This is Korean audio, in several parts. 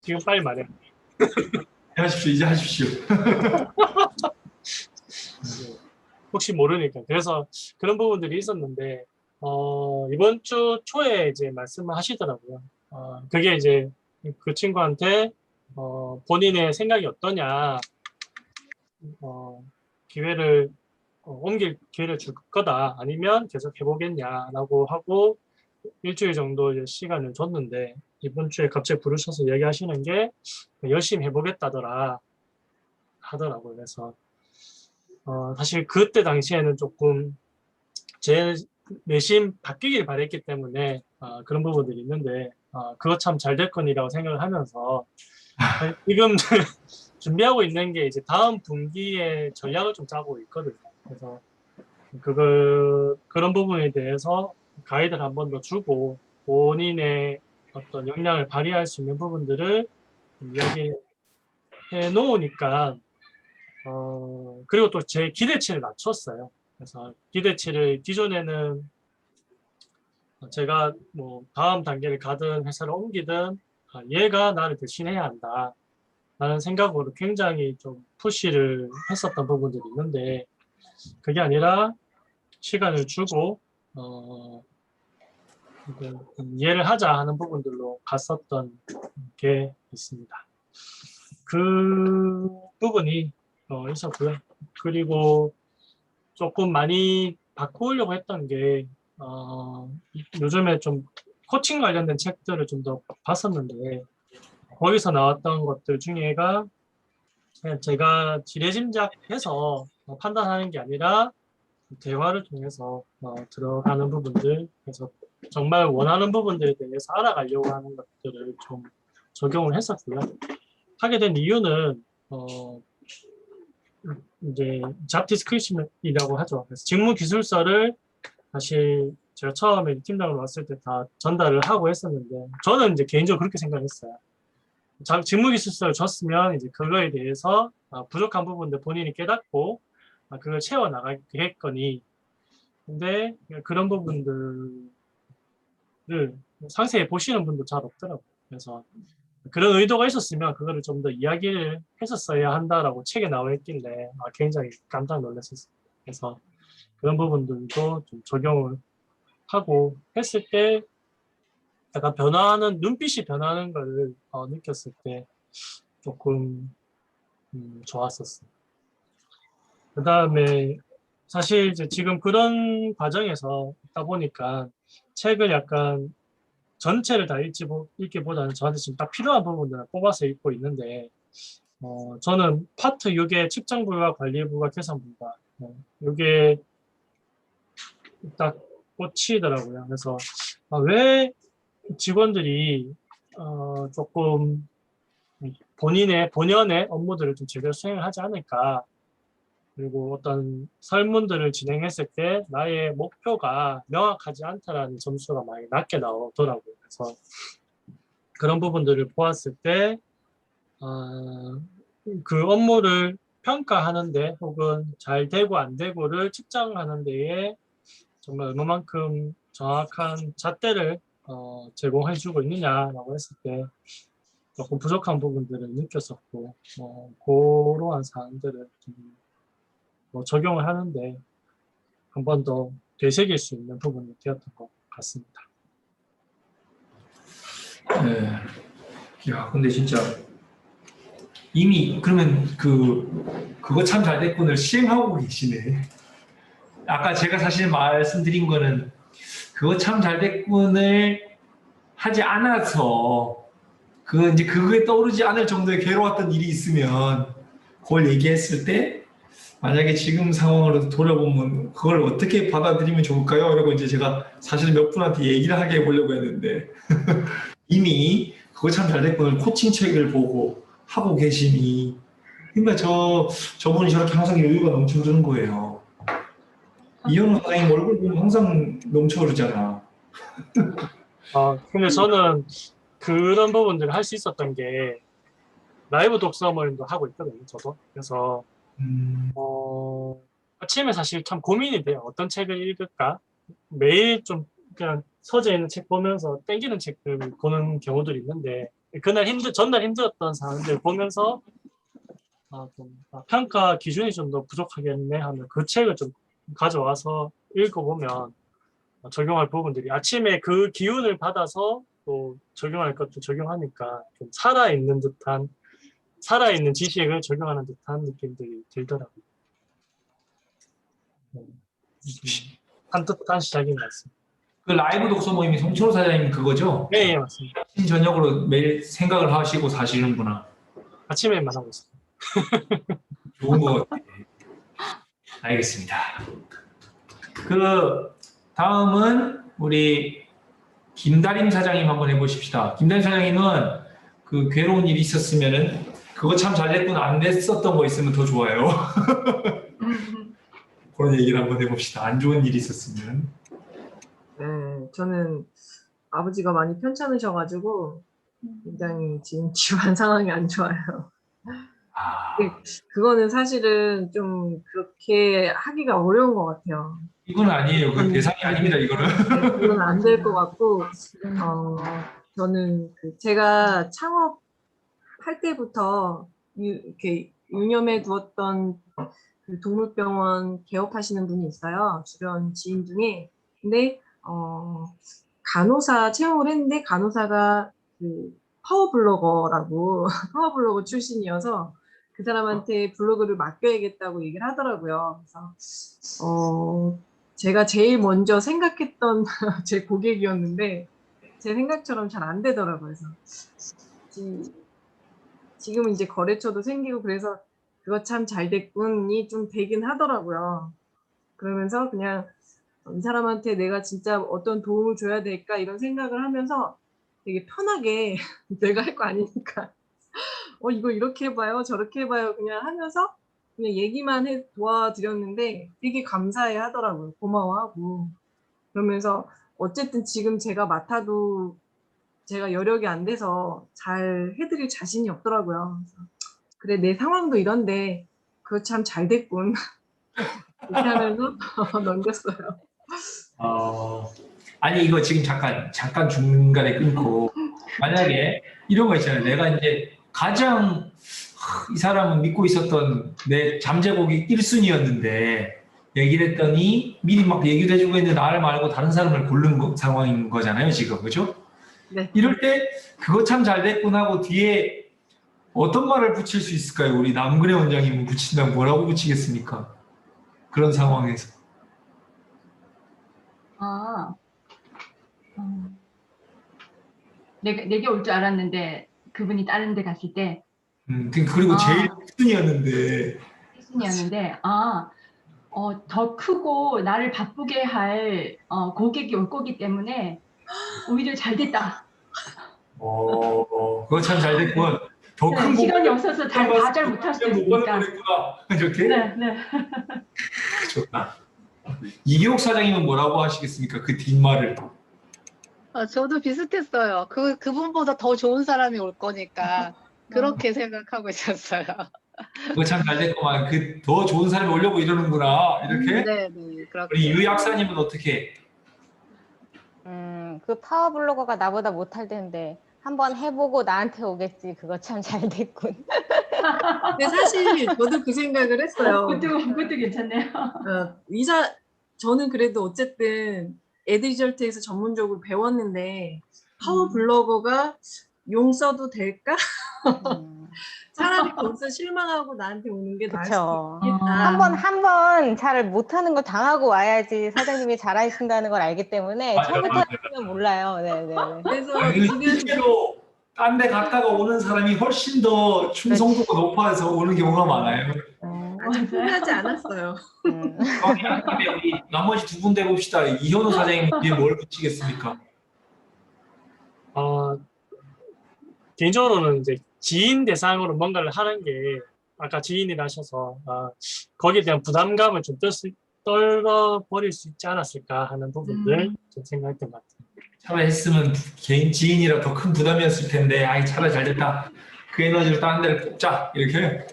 지금 빨리 말해. 하십시오. 이제 하십시오. 혹시 모르니까. 그래서 그런 부분들이 있었는데, 이번 주 초에 이제 말씀을 하시더라고요. 그게 이제 그 친구한테, 본인의 생각이 어떠냐, 기회를, 옮길 기회를 줄 거다. 아니면 계속 해보겠냐라고 하고, 일주일 정도 이제 시간을 줬는데, 이번 주에 갑자기 부르셔서 얘기하시는 게, 열심히 해보겠다더라, 하더라고요. 그래서, 사실 그때 당시에는 조금 제 내심 바뀌길 바랬기 때문에 그런 부분들이 있는데 그거 참 잘 될 거니라고 생각을 하면서 지금 준비하고 있는 게 이제 다음 분기에 전략을 좀 짜고 있거든요. 그래서 그런 부분에 대해서 가이드를 한 번 더 주고 본인의 어떤 역량을 발휘할 수 있는 부분들을 이야기해 놓으니까 그리고 또 제 기대치를 낮췄어요. 그래서 기대치를 기존에는 제가 뭐 다음 단계를 가든 회사를 옮기든 얘가 나를 대신해야 한다. 라는 생각으로 굉장히 좀 푸시를 했었던 부분들이 있는데 그게 아니라 시간을 주고 이해를 하자 하는 부분들로 갔었던 게 있습니다. 그 부분이 있었고요. 그리고 조금 많이 바꾸려고 했던 게 요즘에 좀 코칭 관련된 책들을 좀 더 봤었는데 거기서 나왔던 것들 중에가 그냥 제가 지레짐작해서 판단하는 게 아니라 대화를 통해서 들어가는 부분들 그래서 정말 원하는 부분들에 대해서 알아가려고 하는 것들을 좀 적용을 했었고요. 하게 된 이유는 이제 잡 디스크리션이라고 하죠. 그래서 직무 기술서를 사실 제가 처음에 팀장으로 왔을 때 다 전달을 하고 했었는데 저는 이제 개인적으로 그렇게 생각했어요. 직무 기술서를 줬으면 이제 그거에 대해서 부족한 부분들 본인이 깨닫고 그걸 채워 나가겠거니 근데 그런 부분들을 상세히 보시는 분도 잘 없더라고요. 그래서 그런 의도가 있었으면 그거를 좀 더 이야기를 했었어야 한다라고 책에 나와 있길래 굉장히 깜짝 놀랐었어요. 그래서 그런 부분들도 좀 적용을 하고 했을 때 약간 변화하는 눈빛이 변하는 걸 느꼈을 때 조금 좋았었어요. 그 다음에 사실 이제 지금 그런 과정에서 있다 보니까 책을 약간 전체를 다 읽기보다는 저한테 지금 딱 필요한 부분들을 뽑아서 읽고 있는데 저는 파트 6의 측정부가 관리부가 계산부가 이게 딱 꽂히더라고요. 그래서 왜 직원들이 조금 본연의 업무들을 좀 제대로 수행을 하지 않을까 그리고 어떤 설문들을 진행했을 때 나의 목표가 명확하지 않다라는 점수가 많이 낮게 나오더라고요. 그래서 그런 부분들을 보았을 때 그 업무를 평가하는데 혹은 잘 되고 안 되고를 측정하는 데에 정말 얼마만큼 정확한 잣대를 제공해주고 있느냐라고 했을 때 조금 부족한 부분들을 느꼈었고 그러한 사안들을 좀 적용을 하는데 한 번 더 되새길 수 있는 부분이 되었던 것 같습니다. 네. 야, 근데 진짜 이미 그러면 그거 참 잘 됐군을 시행하고 계시네. 아까 제가 사실 말씀드린 거는 그거 참 잘 됐군을 하지 않아서 이제 그거에 떠오르지 않을 정도의 괴로웠던 일이 있으면 그걸 얘기했을 때 만약에 지금 상황으로 돌아보면 그걸 어떻게 받아들이면 좋을까요? 라고 이제 제가 사실 몇 분한테 얘기를 하게 해보려고 했는데 이미 그거 참 잘 됐군을 코칭 책을 보고 하고 계시니 그러니까 저분이 저렇게 항상 여유가 넘쳐흐르는 거예요. 이현우 선생님 얼굴 보면 항상 넘쳐흐르잖아. 근데 저는 그런 부분들을 할 수 있었던 게 라이브 독서 모임도 하고 있거든요, 저도. 그래서 아침에 사실 참 고민이 돼요. 어떤 책을 읽을까? 매일 좀 그냥 서재 있는 책 보면서 땡기는 책들 보는 경우들이 있는데 그날 전날 힘들었던 상황들 보면서 평가 기준이 좀 더 부족하겠네 하면 그 책을 좀 가져와서 읽어보면 적용할 부분들이 아침에 그 기운을 받아서 또 적용할 것도 적용하니까 좀 살아있는 지식을 적용하는 듯한 느낌들이 들더라고요. 산뜻한 시작인 것 같습니다. 그 라이브 독서 모임이 송철호 사장님 그거죠? 네, 예, 맞습니다. 아침 저녁으로 매일 생각을 하시고 사시는구나. 아침에만 하고 있습니다. 좋은 것 같아요. 알겠습니다. 그 다음은 우리 김다림 사장님 한번 해보십시다. 김다림 사장님은 그 괴로운 일이 있었으면은 그거 참 잘 됐구나 안 됐었던 거 있으면 더 좋아요. 그런 얘기를 한번 해봅시다. 안 좋은 일이 있었으면. 네, 저는 아버지가 많이 편찮으셔가지고 굉장히 지금 집안 상황이 안 좋아요. 아, 그거는 사실은 좀 그렇게 하기가 어려운 것 같아요. 이건 아니에요. 그 대상이 아닙니다. 이거는. 네, 그건 안 될 것 같고, 저는 제가 창업할 때부터 이렇게 유념해 두었던 그 동물병원 개업하시는 분이 있어요. 주변 지인 중에. 근데 간호사 채용을 했는데 간호사가 그 파워블로거라고 파워블로거 출신이어서 그 사람한테 블로그를 맡겨야겠다고 얘기를 하더라고요. 그래서 제가 제일 먼저 생각했던 제 고객이었는데 제 생각처럼 잘 안 되더라고요. 그래서 지금은 이제 거래처도 생기고 그래서 그거 참 잘 됐군이 좀 되긴 하더라고요. 그러면서 그냥 이 사람한테 내가 진짜 어떤 도움을 줘야 될까 이런 생각을 하면서 되게 편하게 내가 할 거 아니니까 이거 이렇게 해봐요 저렇게 해봐요 그냥 하면서 그냥 얘기만 해 도와드렸는데 되게 감사해 하더라고요. 고마워하고. 그러면서 어쨌든 지금 제가 맡아도 제가 여력이 안 돼서 잘 해드릴 자신이 없더라고요. 그래서 그래 내 상황도 이런데 그거 참 잘 됐군 이렇게 하면서 넘겼어요. 아니 이거 지금 잠깐 중간에 끊고 만약에 이런 거 있잖아요. 내가 이제 가장 이 사람은 믿고 있었던 내 잠재고객 1순위였는데 얘기를 했더니 미리 막 얘기를 해주고 있는데 나를 말고 다른 사람을 고른 상황인 거잖아요. 지금 그죠? 네. 이럴 때 그거 참 잘 됐구나 하고 뒤에 어떤 말을 붙일 수 있을까요? 우리 남근혜 원장님은 붙인다면 뭐라고 붙이겠습니까? 그런 상황에서. 내게 올 줄 알았는데 그분이 다른 데 갔을 때 그리고 제일 1순위였는데 신이었는데 더 크고 나를 바쁘게 할 고객이 올 거기 때문에 오히려 잘 됐다. 그거 참 잘 됐구나. 더 큰 시간이 없어서 다 잘 못할 수도 있으니까. 이렇게? 네. 좋다. 이기옥 사장님은 뭐라고 하시겠습니까? 그 뒷말을. 저도 비슷했어요. 그분보다 더 좋은 사람이 올 거니까 그렇게 생각하고 있었어요. 그거 참 잘 됐구만. 그 더 좋은 사람이 오려고 이러는구나. 이렇게? 네, 그렇게. 우리 유 약사님은 어떻게? 그 파워블로거가 나보다 못할 텐데 한번 해보고 나한테 오겠지. 그거 참 잘 됐군. 근데 사실 저도 그 생각을 했어요. 그것도 괜찮네요. 저는 그래도 어쨌든 에드리절트에서 전문적으로 배웠는데 파워블로거가 용 써도 될까? 차라리 거기서 실망하고 나한테 오는 게 나을 수도 그쵸. 있겠다. 한 번 잘 못하는 걸 당하고 와야지 사장님이 잘하신다는 걸 알기 때문에 처음부터 하면 몰라요. 네네. 그래서 이거 실제로 딴 데 갔다가 오는 사람이 훨씬 더 충성도가 높아서 오는 경우가 많아요. 아직 포기하지 않았어요. 우리 나머지 두 군데 봅시다. 이현우 사장님 뒤에 뭘 붙이겠습니까? 개인적으로는 이제 지인 대상으로 뭔가를 하는 게 아까 지인이라 하셔서 거기에 대한 부담감을 좀 떨어버릴 수 있지 않았을까 하는 부분들 좀 생각했던 것 같아요. 차라리 했으면 개인 지인이라 더 큰 부담이었을 텐데 차라리 잘 됐다. 그 에너지를 다른 데를 뽑자. 이렇게.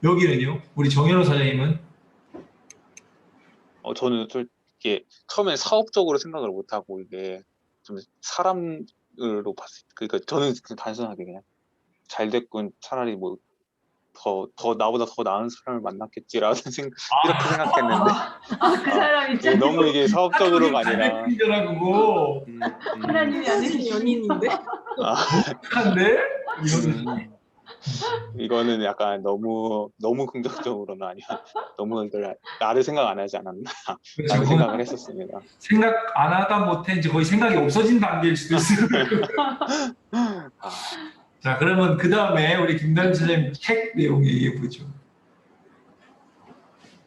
여기는요? 우리 정현우 사장님은? 저는 솔직히 처음에 사업적으로 생각을 못하고 이게 좀 사람 로 봤을 때, 그러니까 저는 그냥 단순하게 그냥 잘 됐군, 차라리 뭐 더 나보다 더 나은 사람을 만났겠지라는 이렇게 생각했는데 그 사람 이게 있잖아요. 너무 이게 사업적으로가 잘 아니라 됐군이잖아 그거. 하나님이 아니시니 연인인데. 착한데? 이거는 약간 너무 긍정적으로는 아니야. 너무 이걸 나를 생각 안 하지 않았나 그렇죠. 라는 그건 생각을 했었습니다. 생각 안 하다 못해 이제 거의 생각이 없어진 단계일 수도 있어요. 아, 자, 그러면 그 다음에 우리 김다림 선생님 책 내용 얘기해 보죠.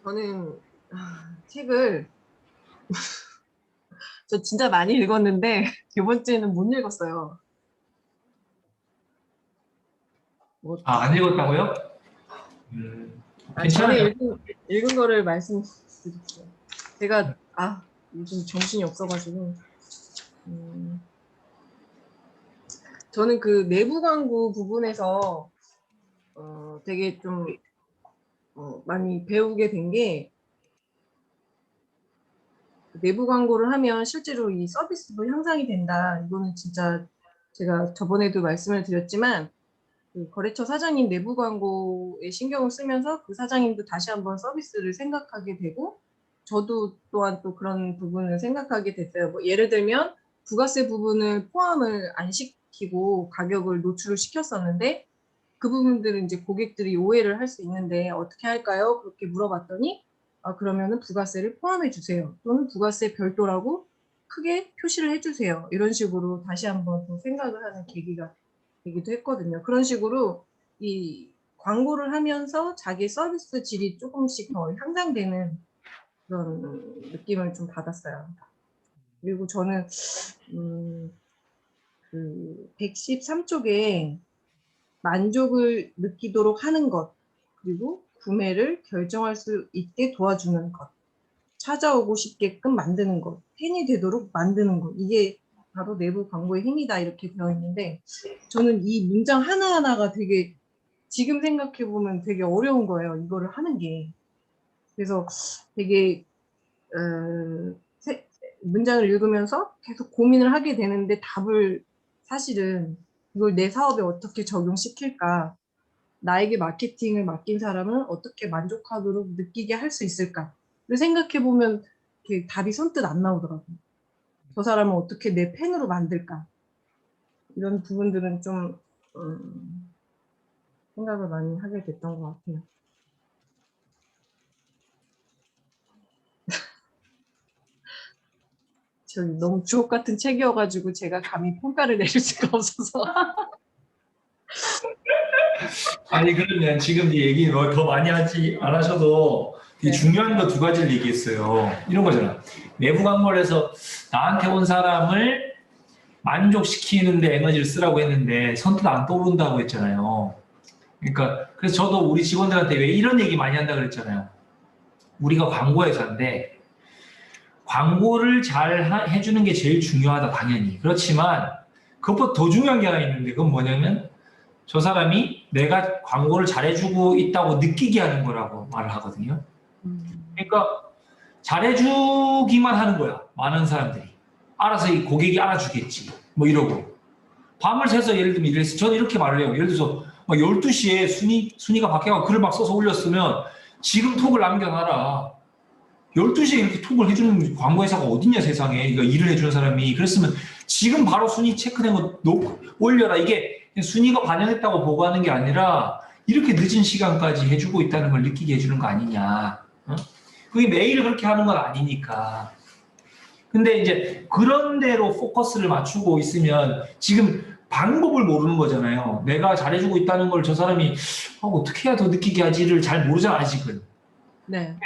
저는 책을 저 진짜 많이 읽었는데 이번 주에는 못 읽었어요. 안 읽었다고요? 전에 괜찮아요. 읽은 거를 말씀드릴게요. 제가 요즘 정신이 없어가지고 저는 그 내부 광고 부분에서 되게 좀 많이 배우게 된 게, 내부 광고를 하면 실제로 이 서비스도 향상이 된다. 이거는 진짜 제가 저번에도 말씀을 드렸지만 그 거래처 사장님 내부 광고에 신경을 쓰면서 그 사장님도 다시 한번 서비스를 생각하게 되고, 저도 또한 또 그런 부분을 생각하게 됐어요. 뭐 예를 들면 부가세 부분을 포함을 안 시키고 가격을 노출을 시켰었는데, 그 부분들은 이제 고객들이 오해를 할 수 있는데 어떻게 할까요? 그렇게 물어봤더니 그러면은 부가세를 포함해 주세요. 또는 부가세 별도라고 크게 표시를 해주세요. 이런 식으로 다시 한번 또 생각을 하는 계기가 되기도 했거든요. 그런 식으로 이 광고를 하면서 자기 서비스 질이 조금씩 더 향상되는 그런 느낌을 좀 받았어요. 그리고 저는 그 113쪽에 만족을 느끼도록 하는 것, 그리고 구매를 결정할 수 있게 도와주는 것, 찾아오고 싶게끔 만드는 것, 팬이 되도록 만드는 것, 이게 바로 내부 광고의 힘이다 이렇게 되어 있는데, 저는 이 문장 하나하나가 되게 지금 생각해보면 되게 어려운 거예요. 이거를 하는 게. 그래서 되게 문장을 읽으면서 계속 고민을 하게 되는데, 답을 사실은 이걸 내 사업에 어떻게 적용시킬까, 나에게 마케팅을 맡긴 사람은 어떻게 만족하도록 느끼게 할 수 있을까를 생각해보면 답이 선뜻 안 나오더라고요. 저 사람은 어떻게 내 팬으로 만들까, 이런 부분들은 좀 생각을 많이 하게 됐던 것 같아요. 저기 너무 주옥 같은 책이어가지고 제가 감히 평가를 내릴 수가 없어서. 아니 그러면 지금 이 얘기 더 많이 하지 안 하셔도 되게 네. 중요한 거 두 가지를 얘기했어요. 이런 거잖아. 내부 광고를 해서 나한테 온 사람을 만족시키는데 에너지를 쓰라고 했는데 선뜻 안 떠오른다고 했잖아요. 그러니까 그래서 저도 우리 직원들한테 왜 이런 얘기 많이 한다 그랬잖아요. 우리가 광고회사인데 광고를 잘 해주는 게 제일 중요하다 당연히. 그렇지만 그것보다 더 중요한 게 하나 있는데, 그건 뭐냐면 저 사람이 내가 광고를 잘해주고 있다고 느끼게 하는 거라고 말을 하거든요. 그러니까 잘해주기만 하는 거야. 많은 사람들이 알아서 이 고객이 알아주겠지 뭐 이러고 밤을 새서, 예를 들면 이랬어. 저는 이렇게 말을 해요. 예를 들어서 막 12시에 순위가 바뀌어서 글을 막 써서 올렸으면 지금 톡을 남겨놔라. 12시에 이렇게 톡을 해주는 광고회사가 어딨냐 세상에. 그러니까 일을 해주는 사람이. 그랬으면 지금 바로 순위 체크된 거 올려라. 이게 순위가 반영했다고 보고하는 게 아니라 이렇게 늦은 시간까지 해주고 있다는 걸 느끼게 해주는 거 아니냐. 어? 그게 매일 그렇게 하는 건 아니니까. 근데 이제 그런 대로 포커스를 맞추고 있으면 지금 방법을 모르는 거잖아요. 내가 잘해주고 있다는 걸 저 사람이 어떻게 해야 더 느끼게 하지를 잘 모르잖아 아직은. 네.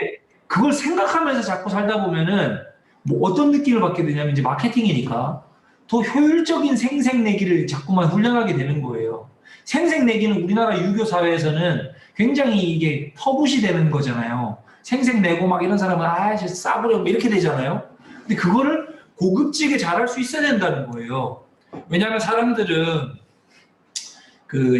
그걸 생각하면서 자꾸 살다 보면은 뭐 어떤 느낌을 받게 되냐면, 이제 마케팅이니까 더 효율적인 생색내기를 자꾸만 훈련하게 되는 거예요. 생색내기는 우리나라 유교 사회에서는 굉장히 이게 터부시 되는 거잖아요. 생색내고 막 이런 사람은 저 싸구려 이렇게 되잖아요. 근데 그거를 고급지게 잘할 수 있어야 된다는 거예요. 왜냐하면 사람들은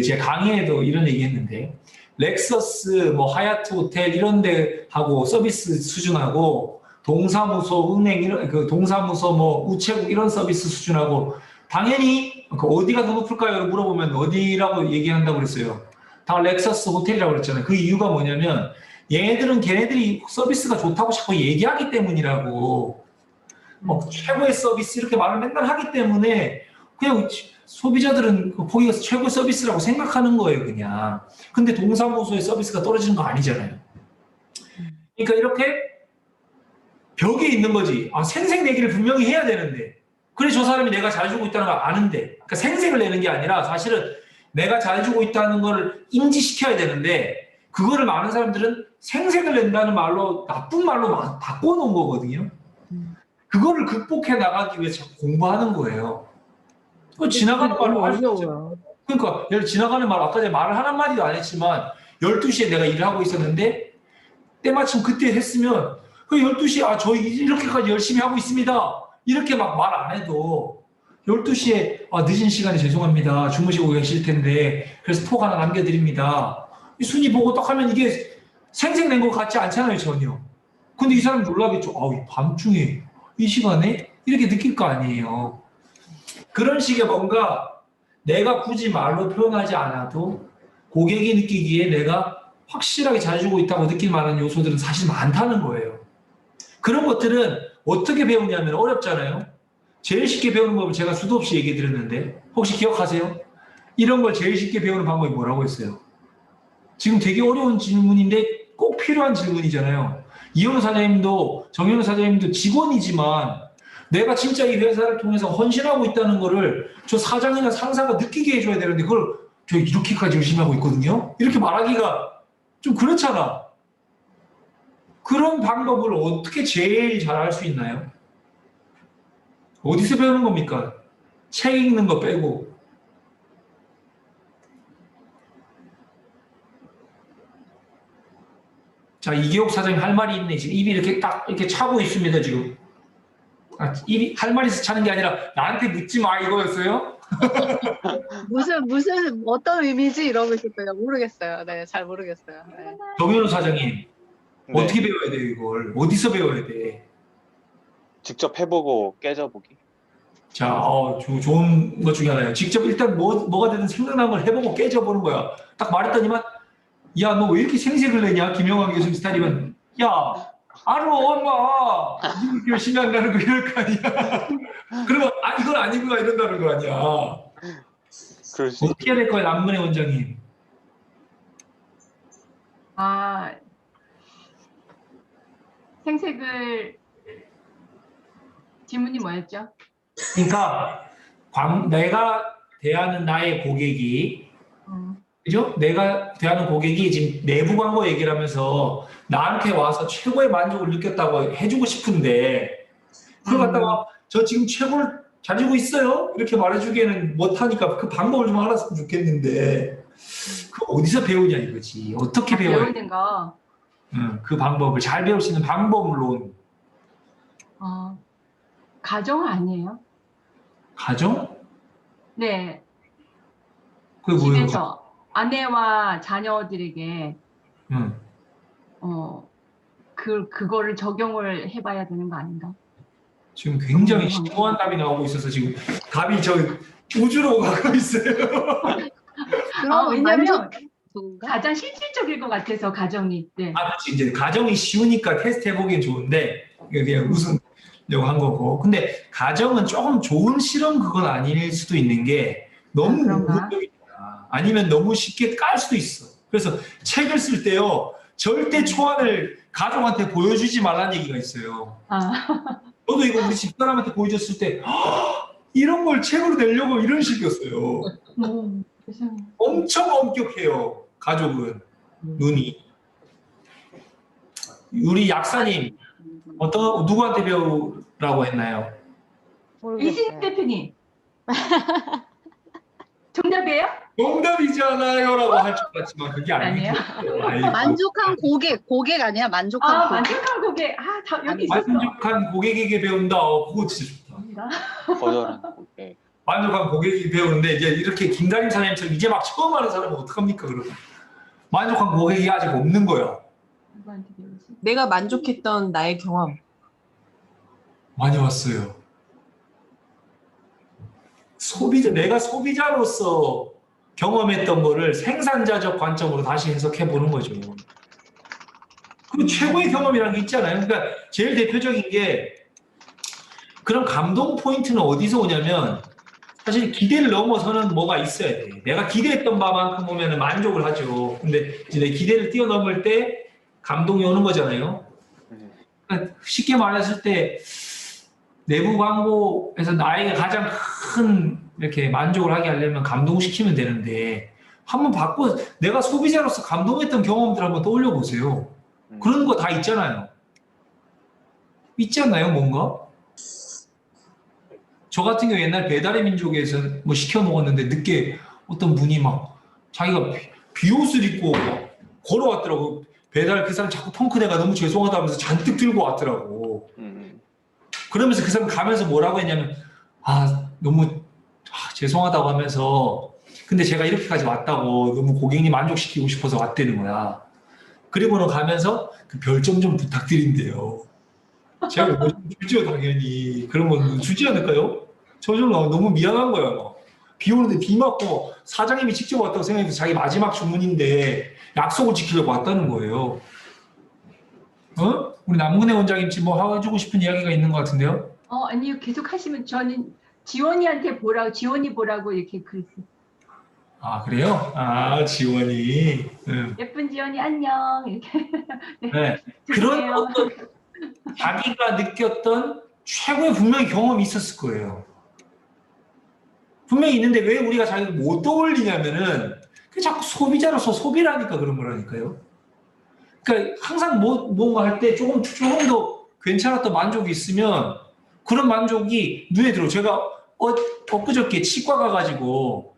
제가 강의에도 이런 얘기 했는데, 렉서스, 뭐 하얏트 호텔 이런 데 하고 서비스 수준하고 동사무소, 은행 동사무소 뭐 우체국 이런 서비스 수준하고 당연히 그 어디가 더 높을까요? 물어보면 어디라고 얘기한다고 그랬어요. 다 렉서스 호텔이라고 그랬잖아요. 그 이유가 뭐냐면 얘네들은 걔네들이 서비스가 좋다고 자꾸 얘기하기 때문이라고. 최고의 서비스 이렇게 말을 맨날 하기 때문에 그냥 소비자들은 거기가 최고의 서비스라고 생각하는 거예요, 그냥. 근데 동사무소의 서비스가 떨어지는 거 아니잖아요. 그러니까 이렇게 벽에 있는 거지. 아, 생색내기를 분명히 해야 되는데. 그래 저 사람이 내가 잘해주고 있다는 걸 아는데. 그러니까 생색을 내는 게 아니라 사실은 내가 잘해주고 있다는 걸 인지시켜야 되는데 그거를 많은 사람들은 생색을 낸다는 말로 나쁜 말로 바꿔놓은 거거든요. 그거를 극복해 나가기 위해서 자꾸 공부하는 거예요. 그 지나가는 말로 할수 있죠. 어려워요. 그러니까 예를 지나가는 말 아까 전에 말을 한 마디도 안 했지만 12시에 내가 일을 하고 있었는데 때마침 그때 했으면 그 12시에 저 이렇게까지 열심히 하고 있습니다. 이렇게 막 말 안 해도 12시에 늦은 시간에 죄송합니다. 주무시고 계실 텐데 그래서 톡 하나 남겨드립니다. 이 순위 보고 딱 하면 이게 생색낸 것 같지 않잖아요, 전혀. 근데 이 사람 놀라겠죠. 밤중에 이 시간에? 이렇게 느낄 거 아니에요. 그런 식의 뭔가 내가 굳이 말로 표현하지 않아도 고객이 느끼기에 내가 확실하게 잘해주고 있다고 느낄 만한 요소들은 사실 많다는 거예요. 그런 것들은 어떻게 배우냐면 어렵잖아요. 제일 쉽게 배우는 법을 제가 수도 없이 얘기해 드렸는데 혹시 기억하세요? 이런 걸 제일 쉽게 배우는 방법이 뭐라고 했어요? 지금 되게 어려운 질문인데 꼭 필요한 질문이잖아요. 이현우 사장님도 정현우 사장님도 직원이지만 내가 진짜 이 회사를 통해서 헌신하고 있다는 거를 저 사장이나 상사가 느끼게 해줘야 되는데 그걸 저 이렇게까지 열심히 하고 있거든요. 이렇게 말하기가 좀 그렇잖아. 그런 방법을 어떻게 제일 잘할 수 있나요? 어디서 배우는 겁니까? 책 읽는 거 빼고. 자, 이기옥 사장님 할 말이 있네. 지금 입이 이렇게 딱 이렇게 차고 있습니다, 지금. 입이 할 말이 있어 차는 게 아니라 나한테 묻지 마 이거였어요? 무슨 어떤 의미지 이러고 있을 거예요. 모르겠어요. 네, 잘 모르겠어요. 네. 정현우 사장님 네. 어떻게 배워야 돼요 이걸? 어디서 배워야 돼? 직접 해보고 깨져보기. 자, 좋은 것 중에 하나예요. 직접 일단 뭐가 되든 생각난 걸 해보고 깨져보는 거야. 딱 말했더니만 야, 너 왜 이렇게 생색을 내냐? 김영환 교수님 스타일이면 야, 알아 엄마 이렇게 열심히 한다는 거 이럴 거 아니야. 그러면 이건 아니구나 이런다는 거 아니야. 그럴 수 어떻게 해야 될 거예요, 남문의 원장님? 생색을 질문이 뭐였죠? 그러니까 내가 대하는 나의 고객이 그죠? 내가 대하는 고객이 지금 내부 광고 얘기를 하면서 나한테 와서 최고의 만족을 느꼈다고 해주고 싶은데 그걸 갖다가 저 지금 최고를 잘 주고 있어요? 이렇게 말해주기에는 못하니까 그 방법을 좀 알았으면 좋겠는데 그 어디서 배우냐 이거지. 어떻게 배워야 돼? 배우는 거. 그 방법을 잘 배울 수 있는 방법론. 가정 아니에요? 가정? 네. 그게 뭐예요? 집에서 아내와 자녀들에게 그거를 적용을 해봐야 되는 거 아닌가? 지금 굉장히 심오한 답이 나오고 있어서 지금 답이 저 우주로 가고 있어요. 왜냐면 좋은가? 가장 실질적일 것 같아서 가정이. 네. 그렇지. 이제 가정이 쉬우니까 테스트 해보기엔 좋은데 그냥 웃으려고 한 거고. 근데 가정은 조금 좋은 실험 그건 아닐 수도 있는 게 너무 의무적이다. 아니면 너무 쉽게 깔 수도 있어. 그래서 책을 쓸 때요 절대 초안을 가족한테 보여주지 말라는 얘기가 있어요. 저도 이거 우리 집사람한테 보여줬을 때 이런 걸 책으로 내려고 이런 식이었어요. 엄청 엄격해요. 가족은 눈이. 우리 약사님 누구한테 배우라고 했나요? 이진희 대표님. 정답이에요? 정답이잖아요라고 할 줄 같지만 그게 아니에요. 만족한 고객 아니야? 만족한 고객. 만족한 고객. 여기 있었어. 만족한 고객에게 배운다. 그거 진짜 좋다. 거절한 고객. 만족한 고객이 배우는데 이제 이렇게 김다림 사장님처럼 이제 막 처음 하는 사람은 어떡합니까 그러면? 만족한 고객이 아직 없는 거야. 누구한테 배우지? 내가 만족했던 나의 경험. 많이 왔어요. 내가 소비자로서 경험했던 거를 생산자적 관점으로 다시 해석해 보는 거죠. 그 최고의 경험이라는 게 있잖아요. 그러니까 제일 대표적인 게 그런 감동 포인트는 어디서 오냐면 사실 기대를 넘어서는 뭐가 있어야 돼. 내가 기대했던 바만큼 오면 만족을 하죠. 근데 이제 내 기대를 뛰어넘을 때 감동이 오는 거잖아요. 그러니까 쉽게 말했을 때 내부 광고에서 나에게 가장 큰 이렇게 만족을 하게 하려면 감동시키면 되는데 한번 바꿔 내가 소비자로서 감동했던 경험들 한번 떠올려 보세요. 그런 거 다 있잖아요. 있지 않나요, 뭔가? 저 같은 경우 옛날 배달의 민족에서 뭐 시켜 먹었는데 늦게 어떤 분이 막 자기가 비옷을 입고 막 걸어왔더라고. 배달 그 사람 자꾸 펑크내가 너무 죄송하다면서 잔뜩 들고 왔더라고. 그러면서 그 사람 가면서 뭐라고 했냐면 너무 죄송하다고 하면서 근데 제가 이렇게까지 왔다고 너무 고객님 만족시키고 싶어서 왔다는 거야. 그리고는 가면서 그 별점 좀 부탁드린대요. 제가 뭐 주죠 당연히. 그러면 주지 않을까요? 저 좀 너무 미안한 거야. 비 오는데 비 맞고 사장님이 직접 왔다고 생각해서 자기 마지막 주문인데 약속을 지키려고 왔다는 거예요. 우리 남근혜 원장님 지금 뭐 해주고 싶은 이야기가 있는 것 같은데요? 아니요. 계속 하시면 저는 지원이 보라고 이렇게 글쓰. 그래요? 지원이. 예쁜 지원이 안녕 이렇게. 네. 그런 어떤 자기가 느꼈던 최고의 분명히 경험이 있었을 거예요. 분명히 있는데 왜 우리가 자기를 못 떠올리냐면은 자꾸 소비자로서 소비를 하니까 그런 거라니까요. 그러니까 항상 뭔가 할 때 조금 더 괜찮았던 만족이 있으면 그런 만족이 눈에 들어. 제가 엊그저께 치과 가가지고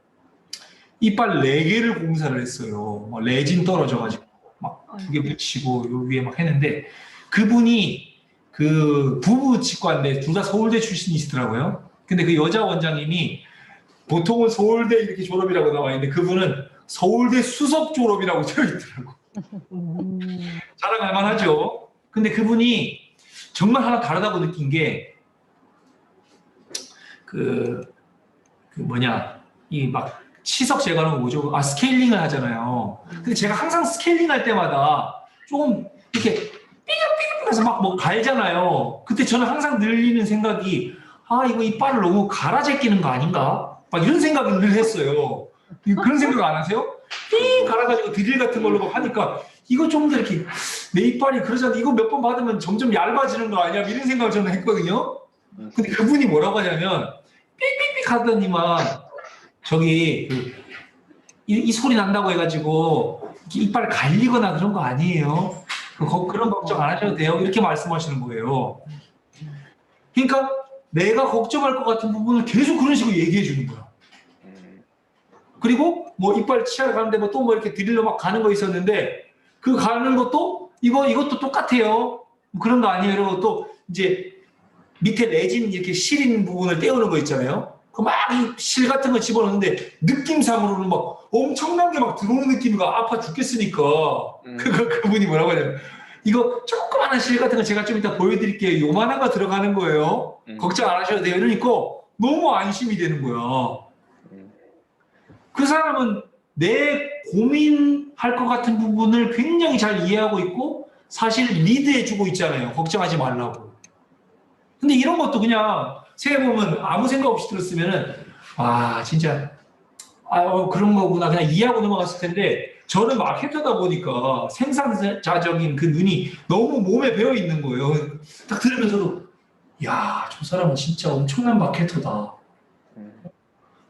이빨 4개를 공사를 했어요. 막 레진 떨어져가지고 막 2개 붙이고 요 위에 막 했는데 그분이 그 부부 치과인데 둘 다 서울대 출신이시더라고요. 근데 그 여자 원장님이 보통은 서울대 이렇게 졸업이라고 나와 있는데 그분은 서울대 수석 졸업이라고 되어 있더라고. 자랑할 만하죠. 근데 그분이 정말 하나 다르다고 느낀 게 이 막 치석 제거하는 거 뭐죠? 스케일링을 하잖아요. 근데 제가 항상 스케일링 할 때마다 조금 이렇게 삐걱삐걱해서 막 뭐 갈잖아요. 그때 저는 항상 늘리는 생각이 이거 이빨을 너무 갈아 제끼는 거 아닌가? 막 이런 생각을 늘 했어요. 그런 생각 안 하세요? 삥 갈아가지고 드릴 같은 걸로 막 하니까 이거 좀 더 이렇게 내 이빨이 그러잖아. 이거 몇 번 받으면 점점 얇아지는 거 아니야? 이런 생각을 저는 했거든요. 근데 그분이 뭐라고 하냐면 삑삑삑 하더니만 저기 이 소리 난다고 해가지고 이빨 갈리거나 그런 거 아니에요. 그런 걱정 안 하셔도 돼요. 이렇게 말씀하시는 거예요. 그러니까 내가 걱정할 것 같은 부분을 계속 그런 식으로 얘기해 주는 거야. 그리고 뭐 이빨 치아를 가는데 또 뭐 이렇게 드릴로 막 가는 거 있었는데 그 가는 것도 이것도 똑같아요. 그런 거 아니에요. 이러고 또 이제 밑에 레진 이렇게 시린 부분을 떼우는 거 있잖아요. 그 막 실 같은 거 집어넣는데 느낌상으로는 막 엄청난 게 막 들어오는 느낌이가 아파 죽겠으니까 그분이 뭐라고 하냐면 이거 조그마한 실 같은 거 제가 좀 이따 보여드릴게요. 요만한 거 들어가는 거예요. 걱정 안 하셔도 돼요. 이러니까 너무 안심이 되는 거야. 그 사람은 내 고민할 것 같은 부분을 굉장히 잘 이해하고 있고 사실 리드해주고 있잖아요. 걱정하지 말라고. 근데 이런 것도 그냥 생각해보면 아무 생각 없이 들었으면은 진짜 그런 거구나 그냥 이해하고 넘어갔을 텐데 저는 마케터다 보니까 생산자적인 그 눈이 너무 몸에 배어 있는 거예요. 딱 들으면서도 저 사람은 진짜 엄청난 마케터다.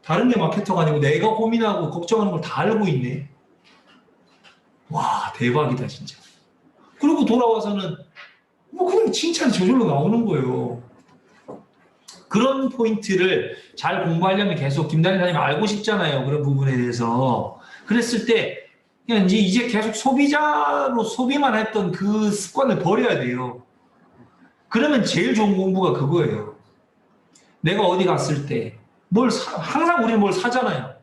다른 게 마케터가 아니고 내가 고민하고 걱정하는 걸 다 알고 있네. 와 대박이다 진짜. 그리고 돌아와서는 그냥 칭찬이 저절로 나오는 거예요. 그런 포인트를 잘 공부하려면 계속 김단일사님 알고 싶잖아요. 그런 부분에 대해서. 그랬을 때 그냥 이제 계속 소비자로 소비만 했던 그 습관을 버려야 돼요. 그러면 제일 좋은 공부가 그거예요. 내가 어디 갔을 때 항상 우리는 뭘 사잖아요.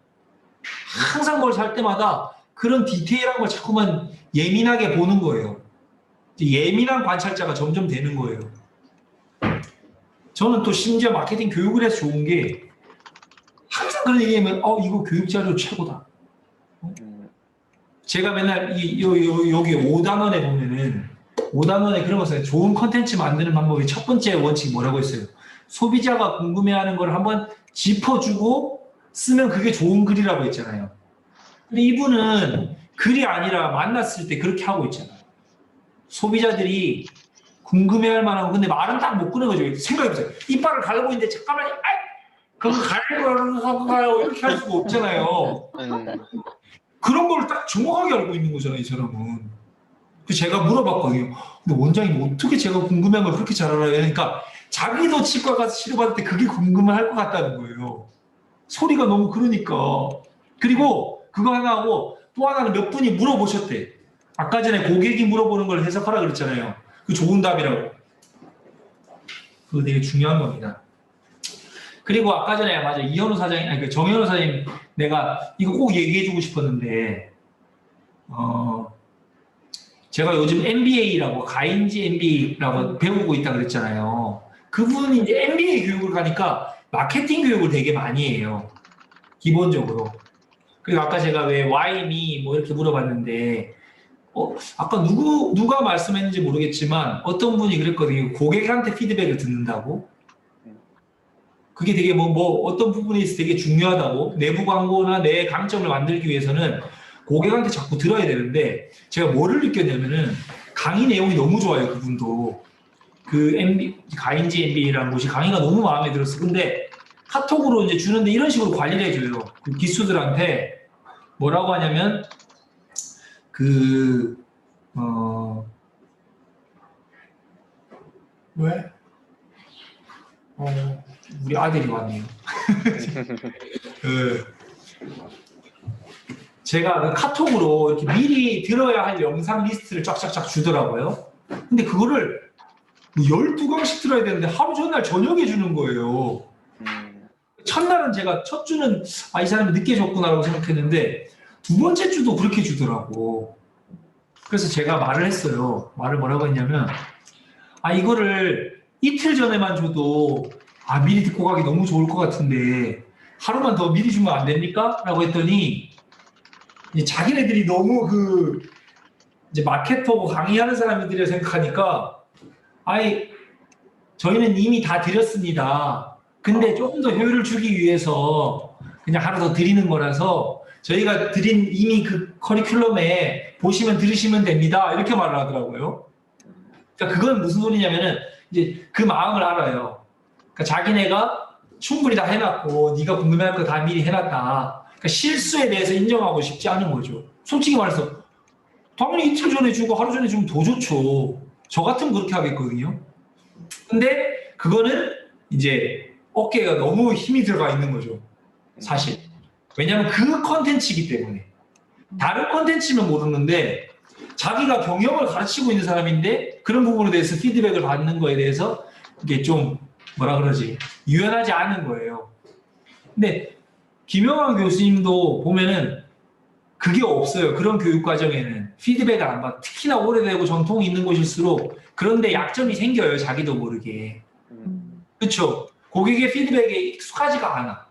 항상 뭘 살 때마다 그런 디테일한 걸 자꾸만 예민하게 보는 거예요. 예민한 관찰자가 점점 되는 거예요. 저는 또 심지어 마케팅 교육을 해서 좋은 게 그런 얘기하면 이거 교육 자료 최고다. 제가 맨날 여기 5단원에 보면은 5단원에 그런 거 써요. 좋은 컨텐츠 만드는 방법이 첫 번째 원칙이 뭐라고 했어요? 소비자가 궁금해하는 걸 한번 짚어주고 쓰면 그게 좋은 글이라고 했잖아요. 근데 이분은 글이 아니라 만났을 때 그렇게 하고 있잖아요. 소비자들이 궁금해할 만하고 근데 말은 딱 못 끊는 거죠. 생각해보세요. 이빨을 갈고 있는데 잠깐만요. 그럼 갈고 가요 이렇게 할 수가 없잖아요. 그런 걸 딱 정확하게 알고 있는 거잖아요, 이 사람은. 그래서 제가 물어봤거든요. 근데 원장님 어떻게 제가 궁금한 걸 그렇게 잘 알아요? 그러니까 자기도 치과 가서 치료받을 때 그게 궁금할 것 같다는 거예요. 소리가 너무 그러니까. 그리고 그거 하나 하고 또 하나는 몇 분이 물어보셨대. 아까 전에 고객이 물어보는 걸 해석하라 그랬잖아요. 그 좋은 답이라고. 그거 되게 중요한 겁니다. 그리고 아까 전에 맞아 이현우 사장님, 아니 그 정현우 사장님 내가 이거 꼭 얘기해주고 싶었는데 제가 요즘 MBA라고 가인지 MBA라고 배우고 있다 그랬잖아요. 그분이 이제 MBA 교육을 가니까 마케팅 교육을 되게 많이 해요. 기본적으로. 그리고 아까 제가 왜 why me 뭐 이렇게 물어봤는데 아까 누가 말씀했는지 모르겠지만 어떤 분이 그랬거든요. 고객한테 피드백을 듣는다고. 그게 되게 어떤 부분에 있어서 되게 중요하다고. 내부 광고나 내 강점을 만들기 위해서는 고객한테 자꾸 들어야 되는데 제가 뭐를 느꼈냐면은 강의 내용이 너무 좋아요. 그분도. 가인지 MBA라는 곳이 강의가 너무 마음에 들었어. 근데 카톡으로 이제 주는데 이런 식으로 관리를 해줘요. 그 기수들한테 뭐라고 하냐면 왜? 우리 아들이 왔네요. 제가 그 카톡으로 이렇게 미리 들어야 할 영상 리스트를 쫙쫙쫙 주더라고요. 근데 그거를 12강씩 들어야 되는데 하루 전날 저녁에 주는 거예요. 첫날은 제가 첫 주는 이 사람이 늦게 줬구나라고 생각했는데 두 번째 주도 그렇게 주더라고. 그래서 제가 말을 했어요. 말을 뭐라고 했냐면 이거를 이틀 전에만 줘도 미리 듣고 가기 너무 좋을 것 같은데 하루만 더 미리 주면 안 됩니까? 라고 했더니 자기네들이 너무 이제 마케터고 강의하는 사람들이라 생각하니까 저희는 이미 다 드렸습니다. 근데 조금 더 효율을 주기 위해서 그냥 하나 더 드리는 거라서 저희가 드린 이미 그 커리큘럼에 보시면 들으시면 됩니다. 이렇게 말을 하더라고요. 그러니까 그건 무슨 소리냐면은 이제 그 마음을 알아요. 그러니까 자기네가 충분히 다 해놨고 네가 궁금해할 거 다 미리 해놨다. 그러니까 실수에 대해서 인정하고 싶지 않은 거죠. 솔직히 말해서 당연히 이틀 전에 주고 하루 전에 주면 더 좋죠. 저 같으면 그렇게 하겠거든요. 근데 그거는 이제 어깨가 너무 힘이 들어가 있는 거죠. 사실. 왜냐하면 그 컨텐츠이기 때문에. 다른 컨텐츠면 모르는데 자기가 경영을 가르치고 있는 사람인데 그런 부분에 대해서 피드백을 받는 거에 대해서 이게 좀 유연하지 않은 거예요. 근데 김영환 교수님도 보면은 그게 없어요. 그런 교육 과정에는 피드백을 안 받아. 특히나 오래되고 전통이 있는 곳일수록 그런데 약점이 생겨요. 자기도 모르게. 그렇죠? 고객의 피드백에 익숙하지가 않아.